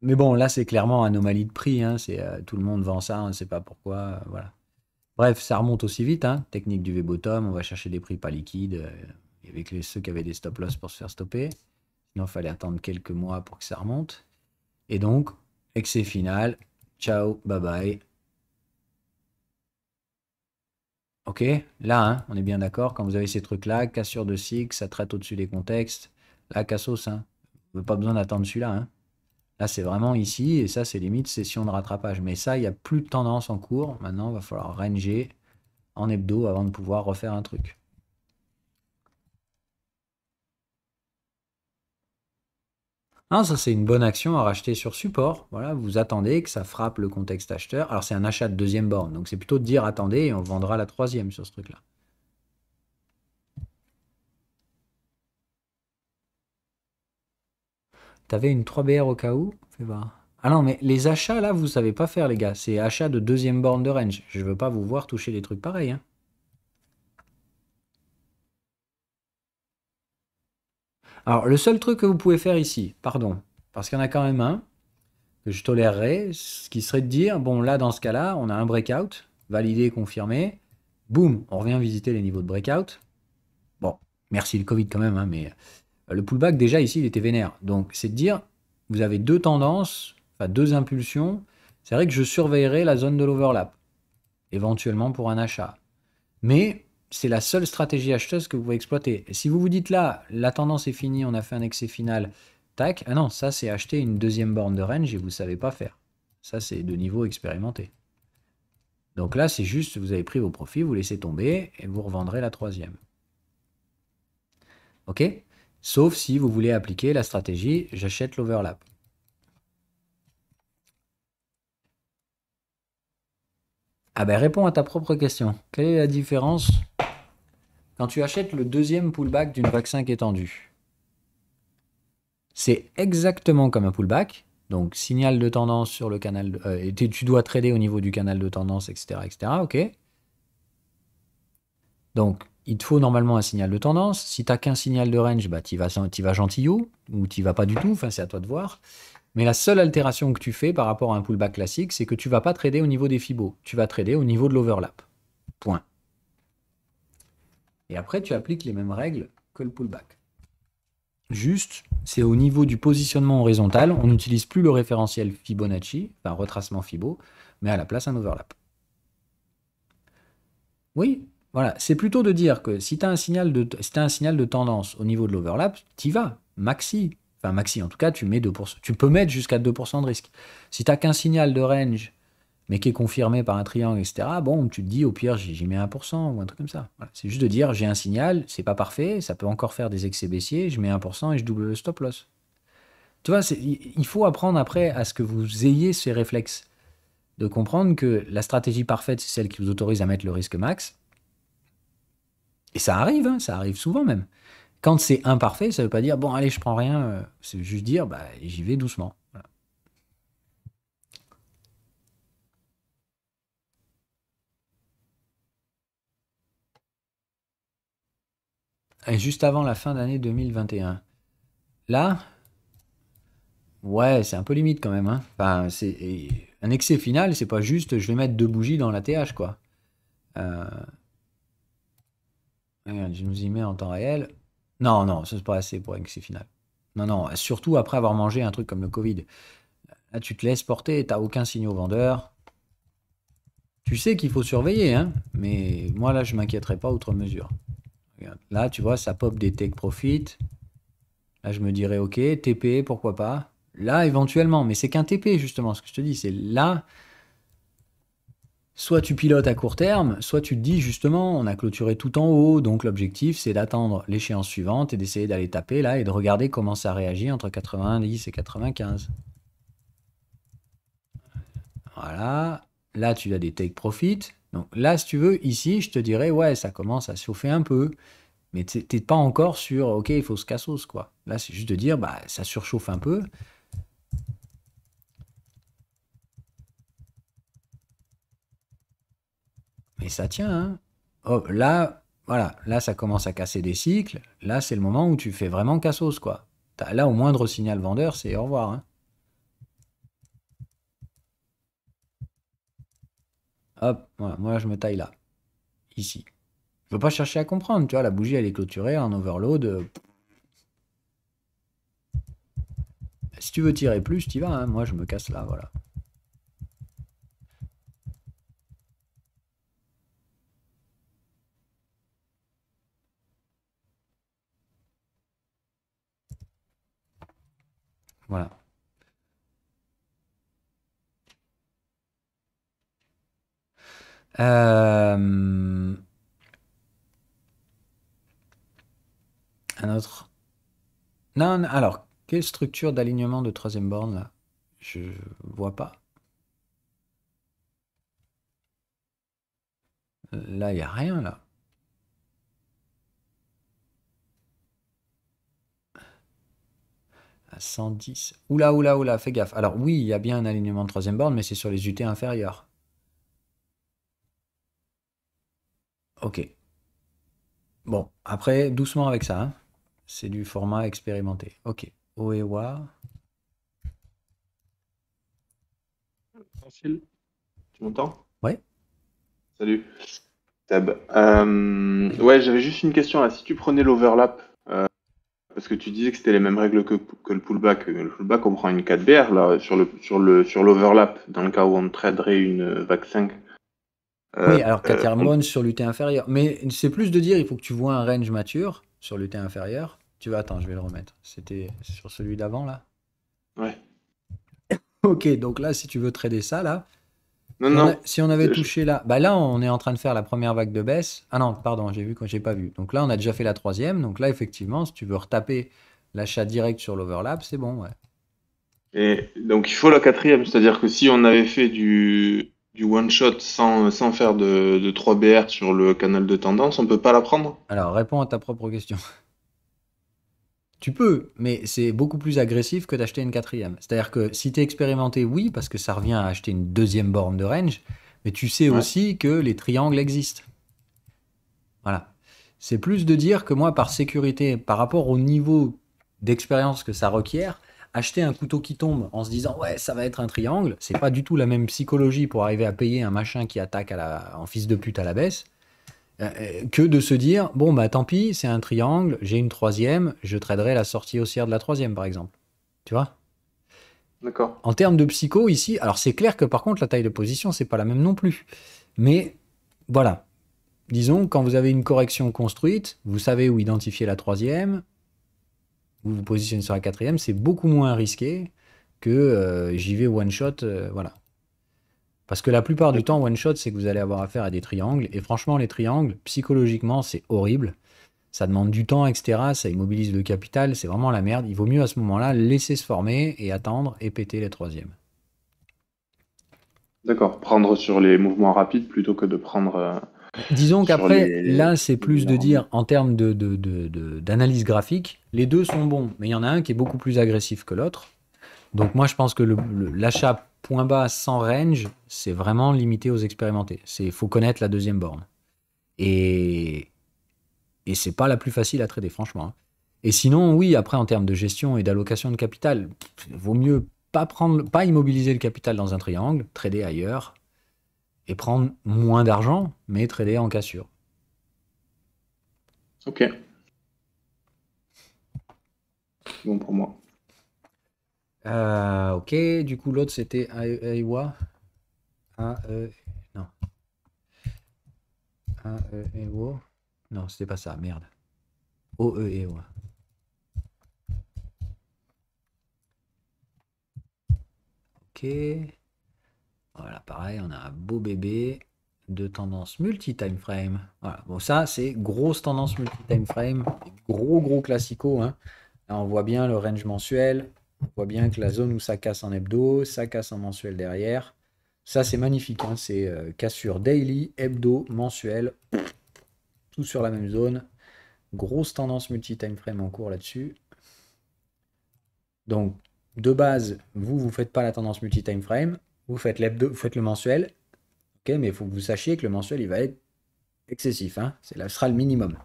Mais bon, là, c'est clairement anomalie de prix, hein. C'est, tout le monde vend ça, on ne sait pas pourquoi, voilà. Bref, ça remonte aussi vite, hein. Technique du V-bottom, on va chercher des prix pas liquides, avec ceux qui avaient des stop-loss pour se faire stopper. Sinon, il fallait attendre quelques mois pour que ça remonte. Et donc, excès final, ciao, bye bye. Ok, là, hein, on est bien d'accord, quand vous avez ces trucs-là, cassure de cycle, ça traite au-dessus des contextes. Là, cassos, hein. Vous n'avez pas besoin d'attendre celui-là, hein. Là, c'est vraiment ici, et ça, c'est limite session de rattrapage. Mais ça, il n'y a plus de tendance en cours. Maintenant, il va falloir ranger en hebdo avant de pouvoir refaire un truc. Ah, ça, c'est une bonne action à racheter sur support. Voilà, vous attendez que ça frappe le contexte acheteur. Alors, c'est un achat de deuxième borne. Donc, c'est plutôt de dire attendez et on vendra la troisième sur ce truc-là. T'avais une 3BR au cas où? Fais voir. Ah non, mais les achats, là, vous savez pas faire, les gars. C'est achat de deuxième borne de range. Je veux pas vous voir toucher des trucs pareils, hein. Alors, le seul truc que vous pouvez faire ici, pardon, parce qu'il y en a quand même un que je tolérerais, ce qui serait de dire, bon, là, dans ce cas-là, on a un breakout, validé, confirmé, boum, on revient visiter les niveaux de breakout. Bon, merci le Covid quand même, hein, mais le pullback, déjà, ici, il était vénère. Donc, c'est de dire, vous avez deux tendances, enfin, deux impulsions. C'est vrai que je surveillerai la zone de l'overlap, éventuellement pour un achat. Mais c'est la seule stratégie acheteuse que vous pouvez exploiter. Et si vous vous dites là, la tendance est finie, on a fait un excès final, tac, ah non, ça c'est acheter une deuxième borne de range et vous ne savez pas faire. Ça c'est de niveau expérimenté. Donc là, c'est juste, vous avez pris vos profits, vous laissez tomber et vous revendrez la troisième. Ok? Sauf si vous voulez appliquer la stratégie, j'achète l'overlap. Ah ben réponds à ta propre question. Quelle est la différence quand tu achètes le deuxième pullback d'une vague 5 étendue? C'est exactement comme un pullback. Donc, signal de tendance sur le canal. Tu dois trader au niveau du canal de tendance, etc. etc. Ok. Donc, il te faut normalement un signal de tendance. Si tu n'as qu'un signal de range, bah, tu vas gentillou ou tu vas pas du tout. Enfin, c'est à toi de voir. Mais la seule altération que tu fais par rapport à un pullback classique, c'est que tu vas pas trader au niveau des Fibos. Tu vas trader au niveau de l'overlap. Point. Et après, tu appliques les mêmes règles que le pullback. Juste, c'est au niveau du positionnement horizontal, on n'utilise plus le référentiel Fibonacci, enfin retracement Fibo, mais à la place un overlap. Oui, voilà, c'est plutôt de dire que si tu as un signal de tendance au niveau de l'overlap, tu y vas, maxi. Enfin maxi, en tout cas, tu mets 2%. Tu peux mettre jusqu'à 2% de risque. Si tu n'as qu'un signal de range, mais qui est confirmé par un triangle, etc., bon, tu te dis, au pire, j'y mets 1% ou un truc comme ça. Voilà. C'est juste de dire, j'ai un signal, c'est pas parfait, ça peut encore faire des excès baissiers, je mets 1% et je double le stop loss. Tu vois, il faut apprendre après à ce que vous ayez ces réflexes. De comprendre que la stratégie parfaite, c'est celle qui vous autorise à mettre le risque max. Et ça arrive, hein, ça arrive souvent même. Quand c'est imparfait, ça ne veut pas dire, bon, allez, je prends rien. C'est juste dire, bah, j'y vais doucement. Voilà. Et juste avant la fin d'année 2021. Là, ouais, c'est un peu limite quand même, hein. Enfin, un excès final, c'est pas juste, je vais mettre deux bougies dans la TH, quoi. Euh, Regarde, je nous y mets en temps réel. Non, non, ça c'est pas assez pour excès final. Non, non, surtout après avoir mangé un truc comme le Covid. Là, tu te laisses porter, t'as aucun signal vendeur. Tu sais qu'il faut surveiller, hein, mais moi là, je m'inquiéterais pas outre mesure. Regarde, là, tu vois, ça pop des take profit. Là, je me dirais, ok, TP, pourquoi pas. Là, éventuellement, mais c'est qu'un TP, justement, ce que je te dis, c'est là, soit tu pilotes à court terme, soit tu te dis, justement, on a clôturé tout en haut, donc l'objectif, c'est d'attendre l'échéance suivante et d'essayer d'aller taper là et de regarder comment ça réagit entre 90 et 95. Voilà. Là, tu as des take profit. Donc là, si tu veux, ici, je te dirais, ouais, ça commence à chauffer un peu. Mais t'es pas encore sur, ok, il faut se cassos, quoi. Là, c'est juste de dire, bah, ça surchauffe un peu. Mais ça tient, hein. Oh, là, voilà, là ça commence à casser des cycles. Là, c'est le moment où tu fais vraiment cassos, quoi. Là, au moindre signal vendeur, c'est au revoir, hein. Hop, voilà, moi je me taille là, ici. Je veux pas chercher à comprendre, tu vois, la bougie elle est clôturée en overload. Si tu veux tirer plus, t'y vas, hein. Moi je me casse là, voilà. Voilà. Un autre. Non, non, alors, quelle structure d'alignement de troisième borne là? Je vois pas. Là, il n'y a rien là. À 110. Oula, oula, oula, fais gaffe. Alors oui, il y a bien un alignement de troisième borne, mais c'est sur les UT inférieures. Ok. Bon, après, doucement avec ça, hein. C'est du format expérimenté. Ok. Oewa. Facile. Tu m'entends? Ouais. Salut. Tab. Ouais, j'avais juste une question là. Si tu prenais l'overlap, parce que tu disais que c'était les mêmes règles que le pullback. Le pullback, on prend une 4BR là sur l'overlap dans le cas où on traderait une VAC 5. Oui, alors On- Caterham sur l'UT inférieur. Mais c'est plus de dire, il faut que tu vois un range mature sur l'UT inférieur. Tu vas, attends, je vais le remettre. C'était sur celui d'avant là. Ouais. Ok, donc là, si tu veux trader ça là, Non, non. si on avait Je- touché là, bah là, on est en train de faire la première vague de baisse. Ah non, pardon, j'ai vu quand j'ai pas vu. Donc là, on a déjà fait la troisième. Donc là, effectivement, si tu veux retaper l'achat direct sur l'overlap, c'est bon, ouais. Et donc il faut la quatrième, c'est-à-dire que si on avait fait du one shot sans faire de 3BR sur le canal de tendance, on peut pas la prendre? Alors, réponds à ta propre question. Tu peux, mais c'est beaucoup plus agressif que d'acheter une quatrième. C'est-à-dire que si tu es expérimenté, oui, parce que ça revient à acheter une deuxième borne de range, mais tu sais Ouais. aussi que les triangles existent. Voilà. C'est plus de dire que moi, par sécurité, par rapport au niveau d'expérience que ça requiert, acheter un couteau qui tombe en se disant ouais, ça va être un triangle, c'est pas du tout la même psychologie pour arriver à payer un machin qui attaque en fils de pute à la baisse, que de se dire bon, bah tant pis, c'est un triangle, j'ai une troisième, je traderai la sortie haussière de la troisième, par exemple. Tu vois? D'accord. En termes de psycho, ici, alors c'est clair que par contre, la taille de position, c'est pas la même non plus. Mais voilà, disons, quand vous avez une correction construite, vous savez où identifier la troisième, vous vous positionnez sur la quatrième, c'est beaucoup moins risqué que j'y vais one shot, voilà. Parce que la plupart du temps, D'accord. one shot, c'est que vous allez avoir affaire à des triangles, et franchement, les triangles, psychologiquement, c'est horrible. Ça demande du temps, etc. Ça immobilise le capital, c'est vraiment la merde. Il vaut mieux à ce moment-là laisser se former et attendre et péter les troisièmes. D'accord. Prendre sur les mouvements rapides plutôt que de prendre Disons sur qu'après, là, c'est les plus de mouvements dire ronds. en termes d'analyse graphique, les deux sont bons, mais il y en a un qui est beaucoup plus agressif que l'autre. Donc moi, je pense que l'achat point bas sans range, c'est vraiment limité aux expérimentés. Il faut connaître la deuxième borne. Et, et c'est pas la plus facile à trader, franchement, hein. Et sinon, oui, après, en termes de gestion et d'allocation de capital, vaut mieux pas immobiliser le capital dans un triangle, trader ailleurs, et prendre moins d'argent, mais trader en cassure. Ok. C'est bon pour moi. Ok, du coup, l'autre, c'était Aiwa. Non, Aewo. Non, c'était pas ça, merde. OEEO. Ok. Voilà, pareil, on a un beau bébé de tendance multi-time frame. Voilà, bon, ça, c'est grosse tendance multi-time frame. Gros, gros classico, hein. Là, on voit bien le range mensuel. On voit bien que la zone où ça casse en hebdo, ça casse en mensuel derrière. Ça, c'est magnifique, hein. C'est cassure daily, hebdo, mensuel, tout sur la même zone. Grosse tendance multi-time frame en cours là-dessus. Donc, de base, vous faites pas la tendance multi-time frame. Vous faites l'hebdo, vous faites le mensuel. Ok, mais il faut que vous sachiez que le mensuel, il va être excessif. Hein. Ce sera le minimum.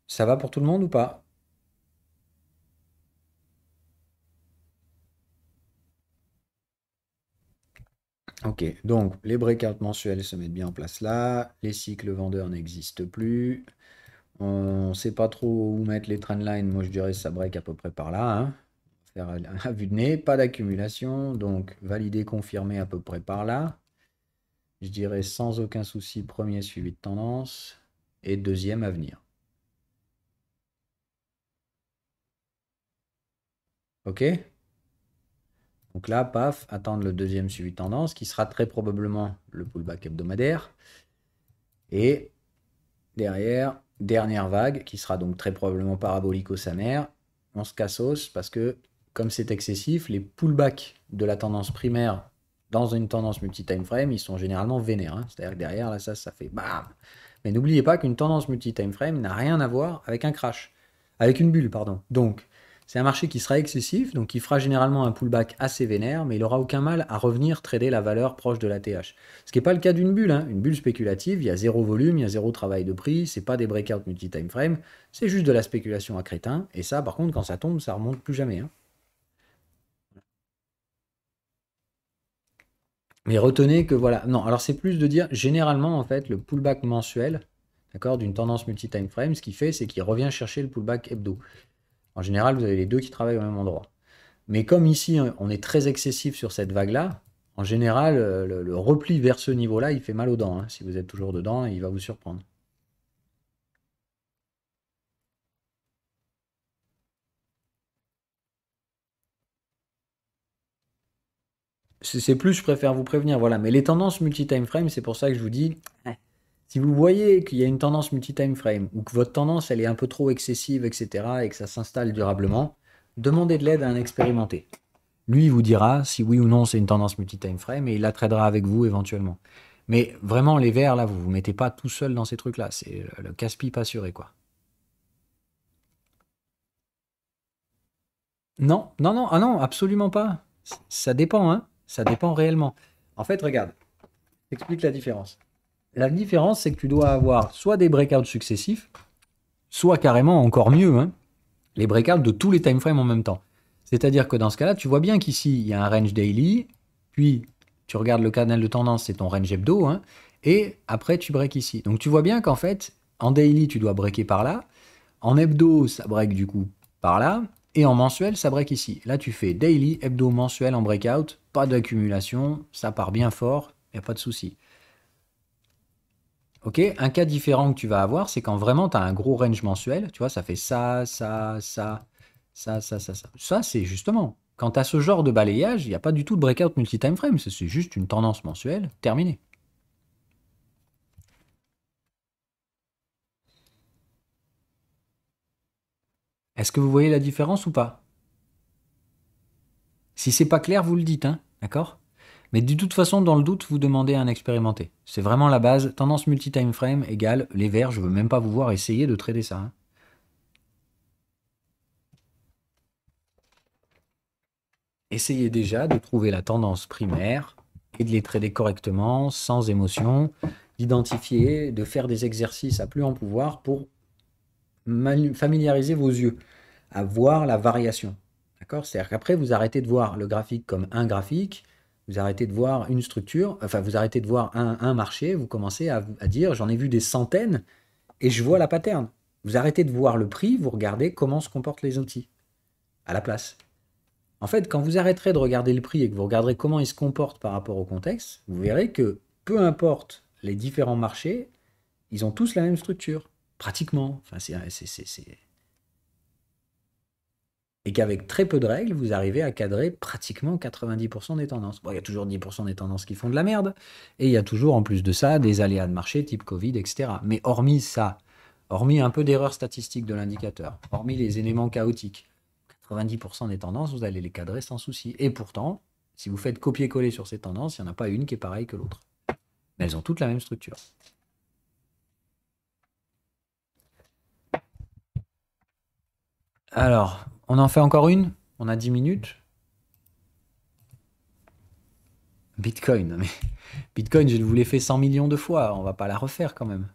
Ça va pour tout le monde ou pas? Ok, donc les breakouts mensuels se mettent bien en place là. Les cycles vendeurs n'existent plus. On ne sait pas trop où mettre les trendlines. Moi, je dirais que ça break à peu près par là. Hein. Faire à vue de nez, pas d'accumulation. Donc, valider, confirmer à peu près par là. Je dirais sans aucun souci, premier suivi de tendance et deuxième à venir. Ok? Donc là, paf, attendre le deuxième suivi de tendance qui sera très probablement le pullback hebdomadaire. Et derrière, dernière vague qui sera donc très probablement parabolique au sommaire. On se cassos parce que comme c'est excessif, les pullbacks de la tendance primaire dans une tendance multi-time frame, ils sont généralement vénères. Hein. C'est-à-dire que derrière, là, ça fait bam. Mais n'oubliez pas qu'une tendance multi-time frame n'a rien à voir avec un crash, avec une bulle, pardon. Donc, c'est un marché qui sera excessif, donc qui fera généralement un pullback assez vénère, mais il n'aura aucun mal à revenir trader la valeur proche de la TH. Ce qui n'est pas le cas d'une bulle. Hein. Une bulle spéculative, il y a zéro volume, il y a zéro travail de prix, c'est pas des breakouts multi-time frame, c'est juste de la spéculation à crétin. Et ça, par contre, quand ça tombe, ça remonte plus jamais. Hein. Mais retenez que voilà. Non, alors c'est plus de dire, généralement, en fait, le pullback mensuel, d'accord, d'une tendance multi-time frame, ce qu'il fait, c'est qu'il revient chercher le pullback hebdo. En général, vous avez les deux qui travaillent au même endroit. Mais comme ici, on est très excessif sur cette vague-là, en général, le repli vers ce niveau-là, il fait mal aux dents. Hein. Si vous êtes toujours dedans, il va vous surprendre. C'est plus, je préfère vous prévenir, voilà. Mais les tendances multi-time frame, c'est pour ça que je vous dis, si vous voyez qu'il y a une tendance multi-time frame ou que votre tendance, elle est un peu trop excessive, etc., et que ça s'installe durablement, demandez de l'aide à un expérimenté. Lui, il vous dira si oui ou non c'est une tendance multi-time frame et il la tradera avec vous éventuellement. Mais vraiment, les verts, là, vous vous mettez pas tout seul dans ces trucs-là. C'est le casse-pipe assuré, quoi. Non, non, non, ah non, absolument pas. Ça dépend, hein. Ça dépend réellement. En fait, regarde, j'explique la différence. La différence, c'est que tu dois avoir soit des breakouts successifs, soit carrément encore mieux, hein, les breakouts de tous les time frames en même temps. C'est-à-dire que dans ce cas-là, tu vois bien qu'ici, il y a un range daily, puis tu regardes le canal de tendance, c'est ton range hebdo, hein, et après tu breaks ici. Donc tu vois bien qu'en fait, en daily, tu dois breaker par là, en hebdo, ça break du coup par là, et en mensuel, ça break ici. Là, tu fais daily, hebdo, mensuel en breakout, pas d'accumulation, ça part bien fort, il n'y a pas de souci. Ok, un cas différent que tu vas avoir, c'est quand vraiment tu as un gros range mensuel, tu vois, ça fait ça, ça, ça, ça, ça, ça, ça. Ça, c'est justement, quand tu as ce genre de balayage, il n'y a pas du tout de breakout multi-time frame, c'est juste une tendance mensuelle terminée. Est-ce que vous voyez la différence ou pas? Si c'est pas clair, vous le dites, hein, d'accord? Mais de toute façon, dans le doute, vous demandez à un expérimenté. C'est vraiment la base. Tendance multi-time frame égale les verts, je veux même pas vous voir essayer de trader ça. Hein. Essayez déjà de trouver la tendance primaire et de les trader correctement, sans émotion, d'identifier, de faire des exercices à plus en pouvoir pour familiariser vos yeux, à voir la variation. D'accord? C'est-à-dire qu'après, vous arrêtez de voir le graphique comme un graphique, vous arrêtez de voir une structure, enfin, vous arrêtez de voir un marché, vous commencez à dire j'en ai vu des centaines et je vois la pattern. Vous arrêtez de voir le prix, vous regardez comment se comportent les outils à la place. En fait, quand vous arrêterez de regarder le prix et que vous regarderez comment il se comporte par rapport au contexte, vous verrez que peu importe les différents marchés, ils ont tous la même structure, pratiquement. Enfin, Et qu'avec très peu de règles, vous arrivez à cadrer pratiquement 90% des tendances. Bon, il y a toujours 10% des tendances qui font de la merde, et il y a toujours en plus de ça des aléas de marché type Covid, etc. Mais hormis ça, hormis un peu d'erreur statistique de l'indicateur, hormis les éléments chaotiques, 90% des tendances, vous allez les cadrer sans souci. Et pourtant, si vous faites copier-coller sur ces tendances, il n'y en a pas une qui est pareille que l'autre. Mais elles ont toutes la même structure. Alors, on en fait encore une? On a 10 minutes. Bitcoin, mais Bitcoin, je vous l'ai fait 100 millions de fois, on va pas la refaire quand même.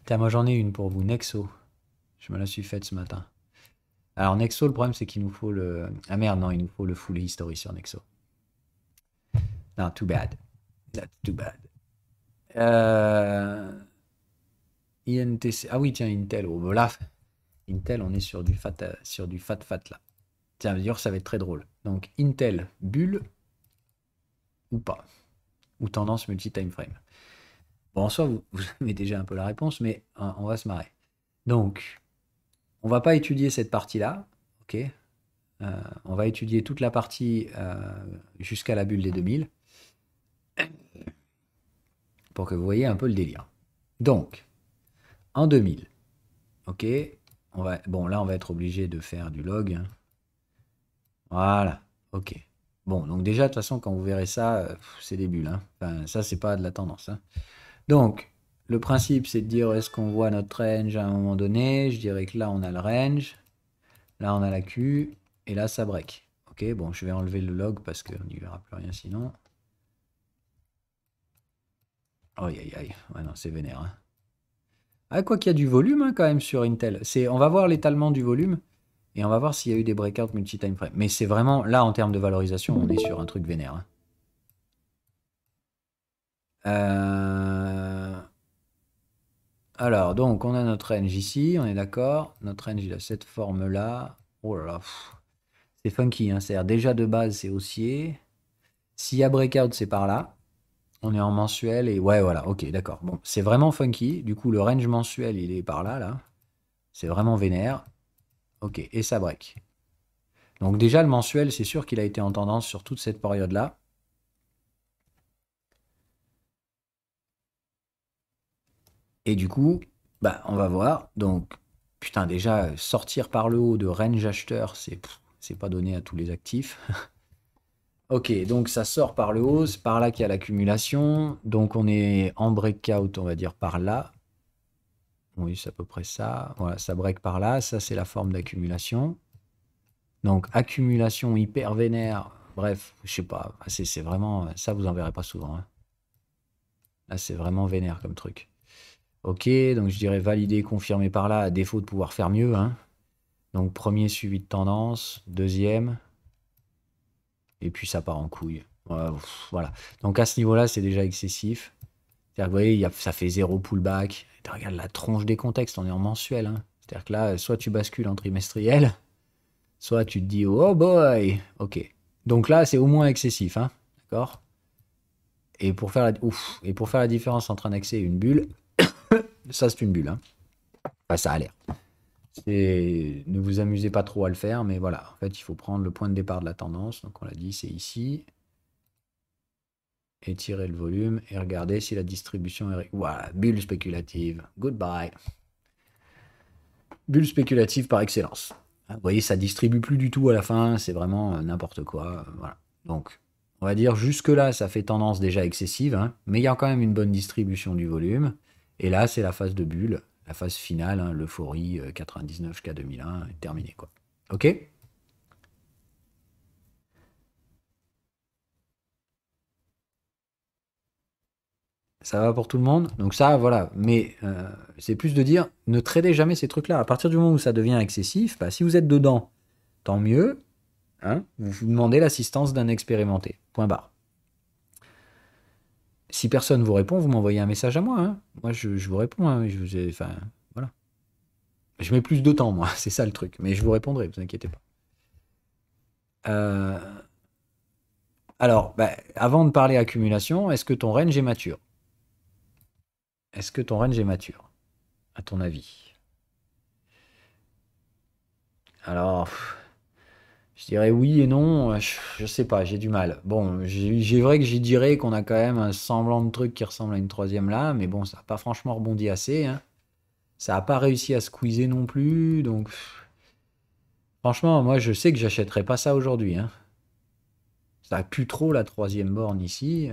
Tiens, moi j'en ai une pour vous, Nexo. Je me la suis faite ce matin. Alors Nexo, le problème c'est qu'il nous faut le... Ah merde, non, il nous faut le full history sur Nexo. Non, too bad. That's too bad. INTC. Ah oui, tiens, Intel. Oh, voilà. Intel, on est sur du fat, fat là. Tiens, d'ailleurs, ça va être très drôle. Donc, Intel, bulle ou pas? Ou tendance multi-time frame? Bon, en soi, vous avez déjà un peu la réponse, mais hein, on va se marrer. Donc, on va pas étudier cette partie-là, ok? On va étudier toute la partie jusqu'à la bulle des 2000 pour que vous voyez un peu le délire. Donc, en 2000, ok? Bon, là, on va être obligé de faire du log, hein. Voilà, ok. Bon, donc déjà, de toute façon, quand vous verrez ça, c'est des bulles, hein. Enfin, ça, c'est pas de la tendance, hein. Donc, le principe, c'est de dire est-ce qu'on voit notre range à un moment donné. Je dirais que là, on a le range. Là, on a la Q. Et là, ça break. Ok, bon, je vais enlever le log parce qu'on n'y verra plus rien sinon. Aïe, aïe, aïe. Ouais, non, c'est vénère, hein. Ah, quoi qu'il y a du volume hein, quand même sur Intel. On va voir l'étalement du volume. Et on va voir s'il y a eu des breakouts multi-time frame. Mais c'est vraiment, là, en termes de valorisation, on est sur un truc vénère, hein. Alors, donc, on a notre range ici, on est d'accord. Notre range, il a cette forme-là. Oh là là, c'est funky, hein. C'est-à-dire, déjà de base, c'est haussier. S'il y a breakout, c'est par là. On est en mensuel et ouais, voilà, ok, d'accord. Bon, c'est vraiment funky. Du coup, le range mensuel, il est par là, là. C'est vraiment vénère. Ok, et ça break. Donc déjà, le mensuel, c'est sûr qu'il a été en tendance sur toute cette période-là. Et du coup, bah, on va voir. Donc, putain, déjà, sortir par le haut de range acheteur, c'est pas donné à tous les actifs. Ok, donc ça sort par le haut, c'est par là qu'il y a l'accumulation. Donc on est en breakout, on va dire par là. Oui, c'est à peu près ça. Voilà, ça break par là. Ça, c'est la forme d'accumulation. Donc accumulation hyper vénère. Bref, je sais pas. C'est vraiment... Ça, vous en verrez pas souvent, hein. Là, c'est vraiment vénère comme truc. Ok, donc je dirais valider, confirmer par là, à défaut de pouvoir faire mieux, hein. Donc premier suivi de tendance, deuxième, et puis ça part en couille. Voilà. Donc à ce niveau-là, c'est déjà excessif. C'est-à-dire que vous voyez, ça fait zéro pullback. Et regarde la tronche des contextes, on est en mensuel, hein. C'est-à-dire que là, soit tu bascules en trimestriel, soit tu te dis oh boy, ok. Donc là, c'est au moins excessif, hein, d'accord. Et pour faire la différence entre un accès et une bulle, ça c'est une bulle, hein. Enfin, ça a l'air. Ne vous amusez pas trop à le faire, mais voilà. En fait, il faut prendre le point de départ de la tendance. Donc on l'a dit, c'est ici. Étirer le volume et regarder si la distribution est... Voilà, bulle spéculative. Goodbye. Bulle spéculative par excellence. Vous voyez, ça distribue plus du tout à la fin. C'est vraiment n'importe quoi. Voilà. Donc, on va dire jusque-là, ça fait tendance déjà excessive, hein, mais il y a quand même une bonne distribution du volume. Et là, c'est la phase de bulle, la phase finale, hein, l'euphorie 99 jusqu'à 2001, est terminée, quoi. Ok? Ça va pour tout le monde? Donc ça, voilà. Mais c'est plus de dire, ne tradez jamais ces trucs-là. À partir du moment où ça devient excessif, bah, si vous êtes dedans, tant mieux. Hein, vous demandez l'assistance d'un expérimenté. Point barre. Si personne vous répond, vous m'envoyez un message à moi, hein. Moi, je vous réponds, hein. Enfin, voilà. Je mets plus de temps, moi. C'est ça le truc. Mais je vous répondrai, vous inquiétez pas. Euh, Alors, bah, avant de parler accumulation, est-ce que ton range est mature? Est-ce que ton range est mature, à ton avis? Alors, je dirais oui et non. Je sais pas, j'ai du mal. Bon, j'ai vrai que j'y dirais qu'on a quand même un semblant de truc qui ressemble à une troisième là, mais bon, ça n'a pas franchement rebondi assez, hein. Ça n'a pas réussi à squeezer non plus, donc franchement, moi je sais que j'achèterais pas ça aujourd'hui, hein. Ça a plus trop la troisième borne ici.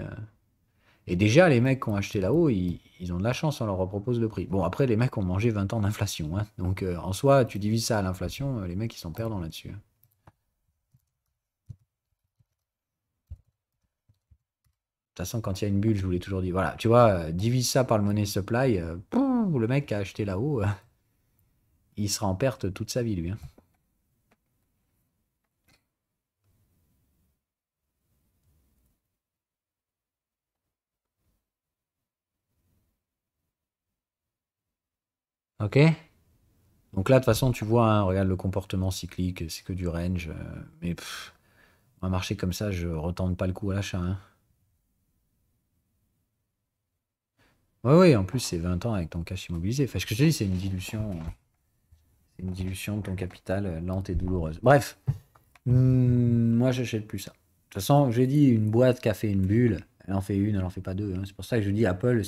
Et déjà, les mecs qui ont acheté là-haut, ils ont de la chance, on leur repropose le prix. Bon, après, les mecs ont mangé 20 ans d'inflation, hein. Donc en soi, tu divises ça à l'inflation, les mecs ils sont perdants là-dessus, hein. toute façon, quand il y a une bulle, je vous l'ai toujours dit. Voilà, tu vois, divise ça par le money supply. Le mec qui a acheté là-haut, il sera en perte toute sa vie, lui. Hein. Ok? Donc là, de toute façon, tu vois, hein, regarde le comportement cyclique, c'est que du range. Mais un marché comme ça, je retente pas le coup à l'achat. Hein. Oui, en plus, c'est 20 ans avec ton cash immobilisé. Enfin, ce que je te dis, c'est une dilution. C'est une dilution de ton capital lente et douloureuse. Bref, moi, j'achète plus ça. De toute façon, j'ai dit, une boîte qui a fait une bulle, elle en fait une, elle en fait pas deux. Hein. C'est pour ça que je dis Apple.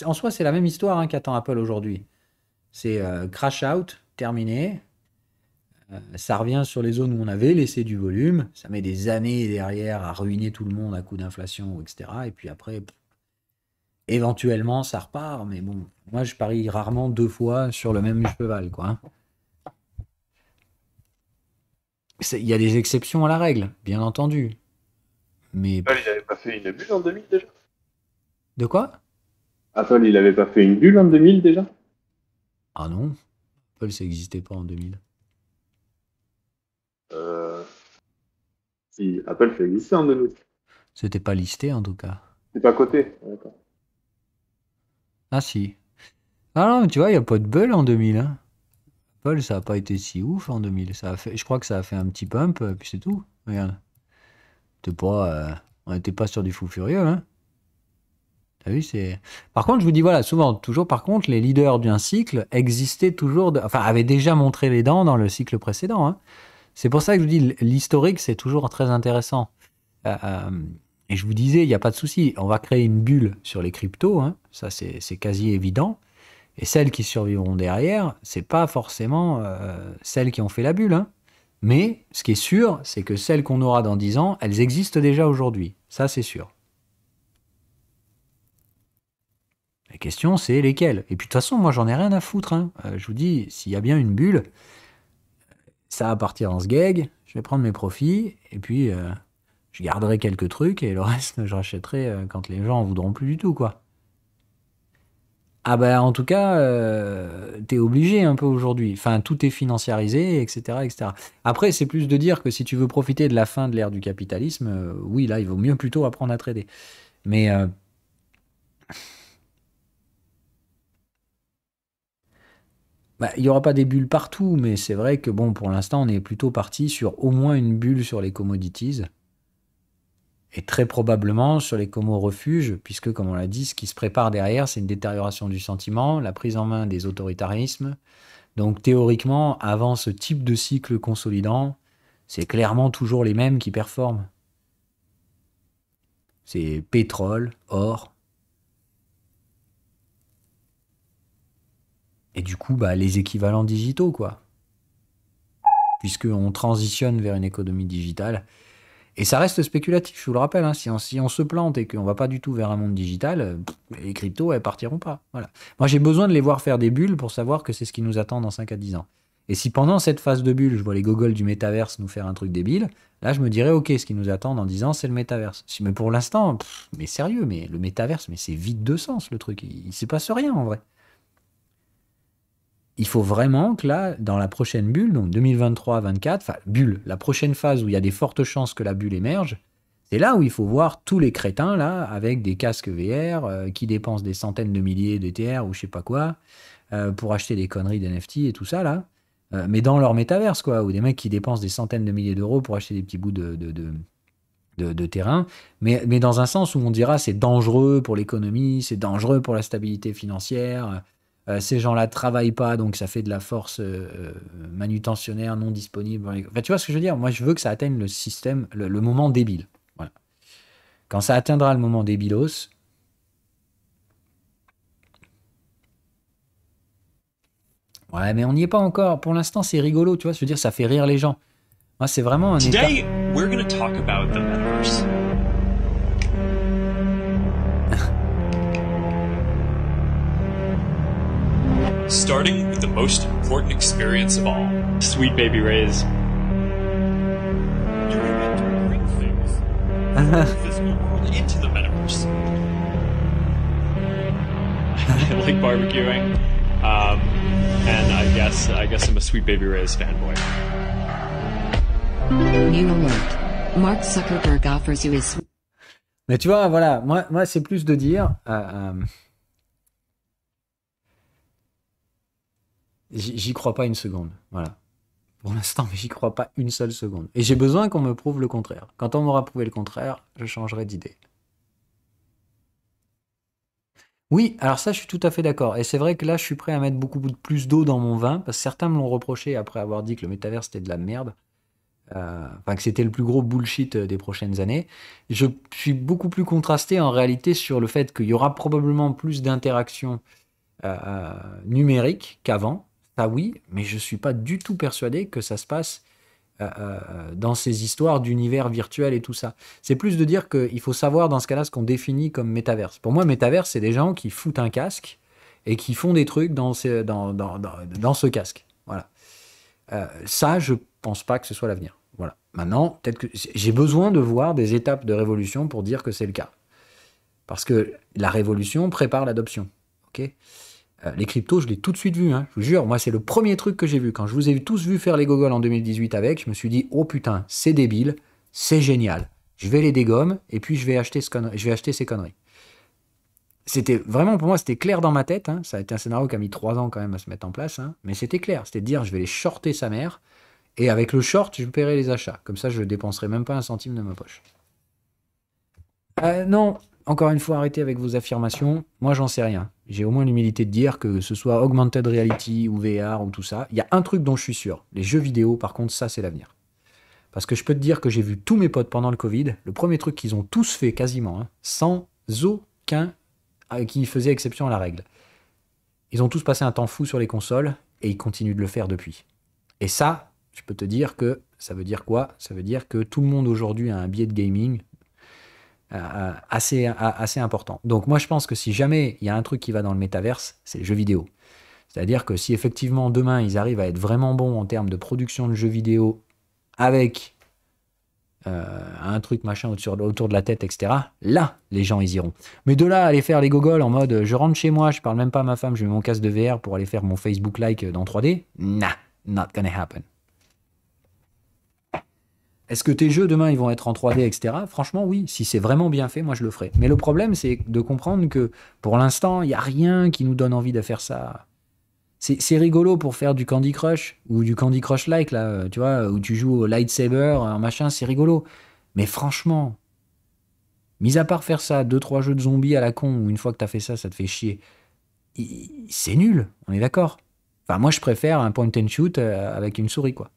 En soi, c'est la même histoire hein, qu'attend Apple aujourd'hui. C'est crash out, terminé. Ça revient sur les zones où on avait laissé du volume. Ça met des années derrière à ruiner tout le monde à coup d'inflation, etc. Et puis après, éventuellement, ça repart. Mais bon, moi, je parie rarement 2 fois sur le même cheval, quoi. Hein. Il y a des exceptions à la règle, bien entendu. Mais Apple, il avait pas fait une bulle en 2000 déjà? de quoi? Apple, il avait pas fait une bulle en 2000 déjà? Ah non, Apple, ça n'existait pas en 2000. Si, Apple fait exister en 2000. C'était pas listé en tout cas. C'est pas coté. D'accord. Ah si. Ah non, mais tu vois, il n'y a pas de bulle en 2000. Hein. Apple, ça n'a pas été si ouf en 2000. Ça a fait, je crois que ça a fait un petit pump, puis c'est tout. Regarde. On n'était pas sur du fou furieux. Hein. T'as vu, c'est. Par contre, je vous dis, voilà, souvent, toujours, par contre, les leaders d'un cycle existaient toujours, enfin, avaient déjà montré les dents dans le cycle précédent. Hein. C'est pour ça que je vous dis, l'historique, c'est toujours très intéressant. Et je vous disais, il n'y a pas de souci, on va créer une bulle sur les cryptos, hein, ça c'est quasi évident. Et celles qui survivront derrière, c'est pas forcément celles qui ont fait la bulle. Hein. Mais ce qui est sûr, c'est que celles qu'on aura dans 10 ans, elles existent déjà aujourd'hui. Ça, c'est sûr. La question, c'est lesquelles. Et puis de toute façon, moi, j'en ai rien à foutre. Hein. Je vous dis, s'il y a bien une bulle, ça va partir en sgeg, je vais prendre mes profits, et puis je garderai quelques trucs, et le reste, je rachèterai quand les gens en voudront plus du tout, quoi. Ah bah en tout cas, t'es obligé un peu aujourd'hui. Enfin, tout est financiarisé, etc., etc. Après, c'est plus de dire que si tu veux profiter de la fin de l'ère du capitalisme, oui, là, il vaut mieux plutôt apprendre à trader. Mais il n'y aura pas des bulles partout, mais c'est vrai que bon, pour l'instant, on est plutôt parti sur au moins une bulle sur les commodities. Et très probablement sur les comos refuges, puisque, comme on l'a dit, ce qui se prépare derrière, c'est une détérioration du sentiment, la prise en main des autoritarismes. Donc, théoriquement, avant ce type de cycle consolidant, c'est clairement toujours les mêmes qui performent. C'est pétrole, or. Et du coup, les équivalents digitaux, quoi. Puisqu'on transitionne vers une économie digitale. Et ça reste spéculatif, je vous le rappelle. Hein, si on se plante et qu'on va pas du tout vers un monde digital, les cryptos, elles partiront pas. Voilà. Moi, j'ai besoin de les voir faire des bulles pour savoir que c'est ce qui nous attend dans 5 à 10 ans. Et si pendant cette phase de bulle, je vois les gogoles du métaverse nous faire un truc débile, là, je me dirais, ok, ce qui nous attend dans 10 ans, c'est le métaverse. Mais pour l'instant, mais sérieux, mais le métaverse, mais c'est vide de sens, le truc. Il se passe rien, en vrai. Il faut vraiment que là, dans la prochaine bulle, donc 2023-24, enfin bulle, la prochaine phase où il y a des fortes chances que la bulle émerge, c'est là où il faut voir tous les crétins là, avec des casques VR, qui dépensent des centaines de milliers d'ETR ou je sais pas quoi, pour acheter des conneries d'NFT et tout ça là, mais dans leur métaverse quoi, ou des mecs qui dépensent des centaines de milliers d'euros pour acheter des petits bouts de terrain, mais dans un sens où on dira c'est dangereux pour l'économie, c'est dangereux pour la stabilité financière. Ces gens-là travaillent pas, donc ça fait de la force manutentionnaire non disponible. Enfin, tu vois ce que je veux dire? Moi, je veux que ça atteigne le système, le moment débile. Voilà. Quand ça atteindra le moment débilos, ouais, mais on n'y est pas encore. Pour l'instant, c'est rigolo, tu vois. Je veux dire, ça fait rire les gens. Moi, c'est vraiment un état. Today, we're going to talk about the metaverse. Starting with the most important experience of all. Sweet baby rays. You're going to bring things from the physical world into the metaverse. I like barbecuing. And I guess I'm a Sweet Baby Ray's fanboy. New alert. Mark Zuckerberg offers you his. Mais tu vois, voilà, moi c'est plus de dire, j'y crois pas une seconde, voilà. Pour l'instant, mais j'y crois pas une seule seconde. Et j'ai besoin qu'on me prouve le contraire. Quand on m'aura prouvé le contraire, je changerai d'idée. Oui, alors ça, je suis tout à fait d'accord. Et c'est vrai que là, je suis prêt à mettre beaucoup plus d'eau dans mon vin, parce que certains me l'ont reproché après avoir dit que le métavers c'était de la merde. Enfin, que c'était le plus gros bullshit des prochaines années. Je suis beaucoup plus contrasté en réalité sur le fait qu'il y aura probablement plus d'interactions numériques qu'avant. Ça oui, mais je suis pas du tout persuadé que ça se passe dans ces histoires d'univers virtuel et tout ça. C'est plus de dire qu'il faut savoir dans ce cas-là ce qu'on définit comme métaverse. Pour moi, métaverse, c'est des gens qui foutent un casque et qui font des trucs dans ce casque. Voilà. Ça, je pense pas que ce soit l'avenir. Voilà. Maintenant, peut-être que j'ai besoin de voir des étapes de révolution pour dire que c'est le cas. Parce que la révolution prépare l'adoption. Ok ? Les cryptos, je l'ai tout de suite vu. Hein. Je vous jure, moi, c'est le premier truc que j'ai vu. Quand je vous ai tous vu faire les gogoles en 2018 avec, je me suis dit, oh putain, c'est débile, c'est génial. Je vais les dégommer et puis je vais acheter ces conneries. C'était vraiment, pour moi, c'était clair dans ma tête. Hein. Ça a été un scénario qui a mis 3 ans quand même à se mettre en place. Hein. Mais c'était clair. C'était de dire, je vais les shorter sa mère. Et avec le short, je paierai les achats. Comme ça, je ne dépenserai même pas un centime de ma poche. Non, encore une fois, arrêtez avec vos affirmations. Moi, j'en sais rien. J'ai au moins l'humilité de dire que ce soit augmented reality ou VR ou tout ça. Il y a un truc dont je suis sûr. Les jeux vidéo, par contre, ça, c'est l'avenir. Parce que je peux te dire que j'ai vu tous mes potes pendant le Covid. Le premier truc qu'ils ont tous fait quasiment, hein, sans aucun qui faisait exception à la règle. Ils ont tous passé un temps fou sur les consoles et ils continuent de le faire depuis. Et ça, je peux te dire que ça veut dire quoi ? Ça veut dire que tout le monde aujourd'hui a un biais de gaming assez important. Donc moi, je pense que si jamais il y a un truc qui va dans le métaverse, c'est les jeux vidéo. C'est-à-dire que si effectivement demain, ils arrivent à être vraiment bons en termes de production de jeux vidéo avec un truc machin autour de la tête, etc., là, les gens, ils iront. Mais de là à aller faire les gogoles en mode je rentre chez moi, je parle même pas à ma femme, je mets mon casque de VR pour aller faire mon Facebook like dans 3D, nah, not gonna happen. Est-ce que tes jeux demain ils vont être en 3D, etc. Franchement, oui. Si c'est vraiment bien fait, moi je le ferai. Mais le problème, c'est de comprendre que pour l'instant, il n'y a rien qui nous donne envie de faire ça. C'est rigolo pour faire du Candy Crush ou du Candy Crush-like, là, tu vois, où tu joues au lightsaber, un machin, c'est rigolo. Mais franchement, mis à part faire ça, 2-3 jeux de zombies à la con, où une fois que t'as fait ça, ça te fait chier, c'est nul, on est d'accord. Enfin, moi je préfère un point and shoot avec une souris, quoi.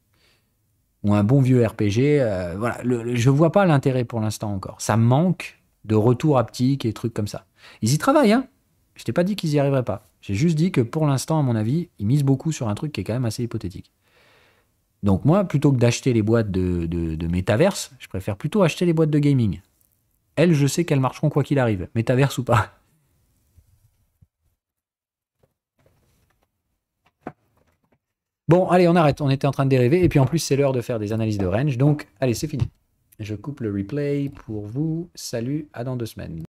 Ou un bon vieux RPG, voilà. Je vois pas l'intérêt pour l'instant encore. Ça manque de retour haptique et trucs comme ça. Ils y travaillent, hein. Je t'ai pas dit qu'ils y arriveraient pas. J'ai juste dit que pour l'instant, à mon avis, ils misent beaucoup sur un truc qui est quand même assez hypothétique. Donc moi, plutôt que d'acheter les boîtes de métaverse, je préfère plutôt acheter les boîtes de gaming. Elles, je sais qu'elles marcheront quoi qu'il arrive, métaverse ou pas. Bon, allez, on arrête. On était en train de dériver. Et puis en plus, c'est l'heure de faire des analyses de range. Donc, allez, c'est fini. Je coupe le replay pour vous. Salut, à dans 2 semaines.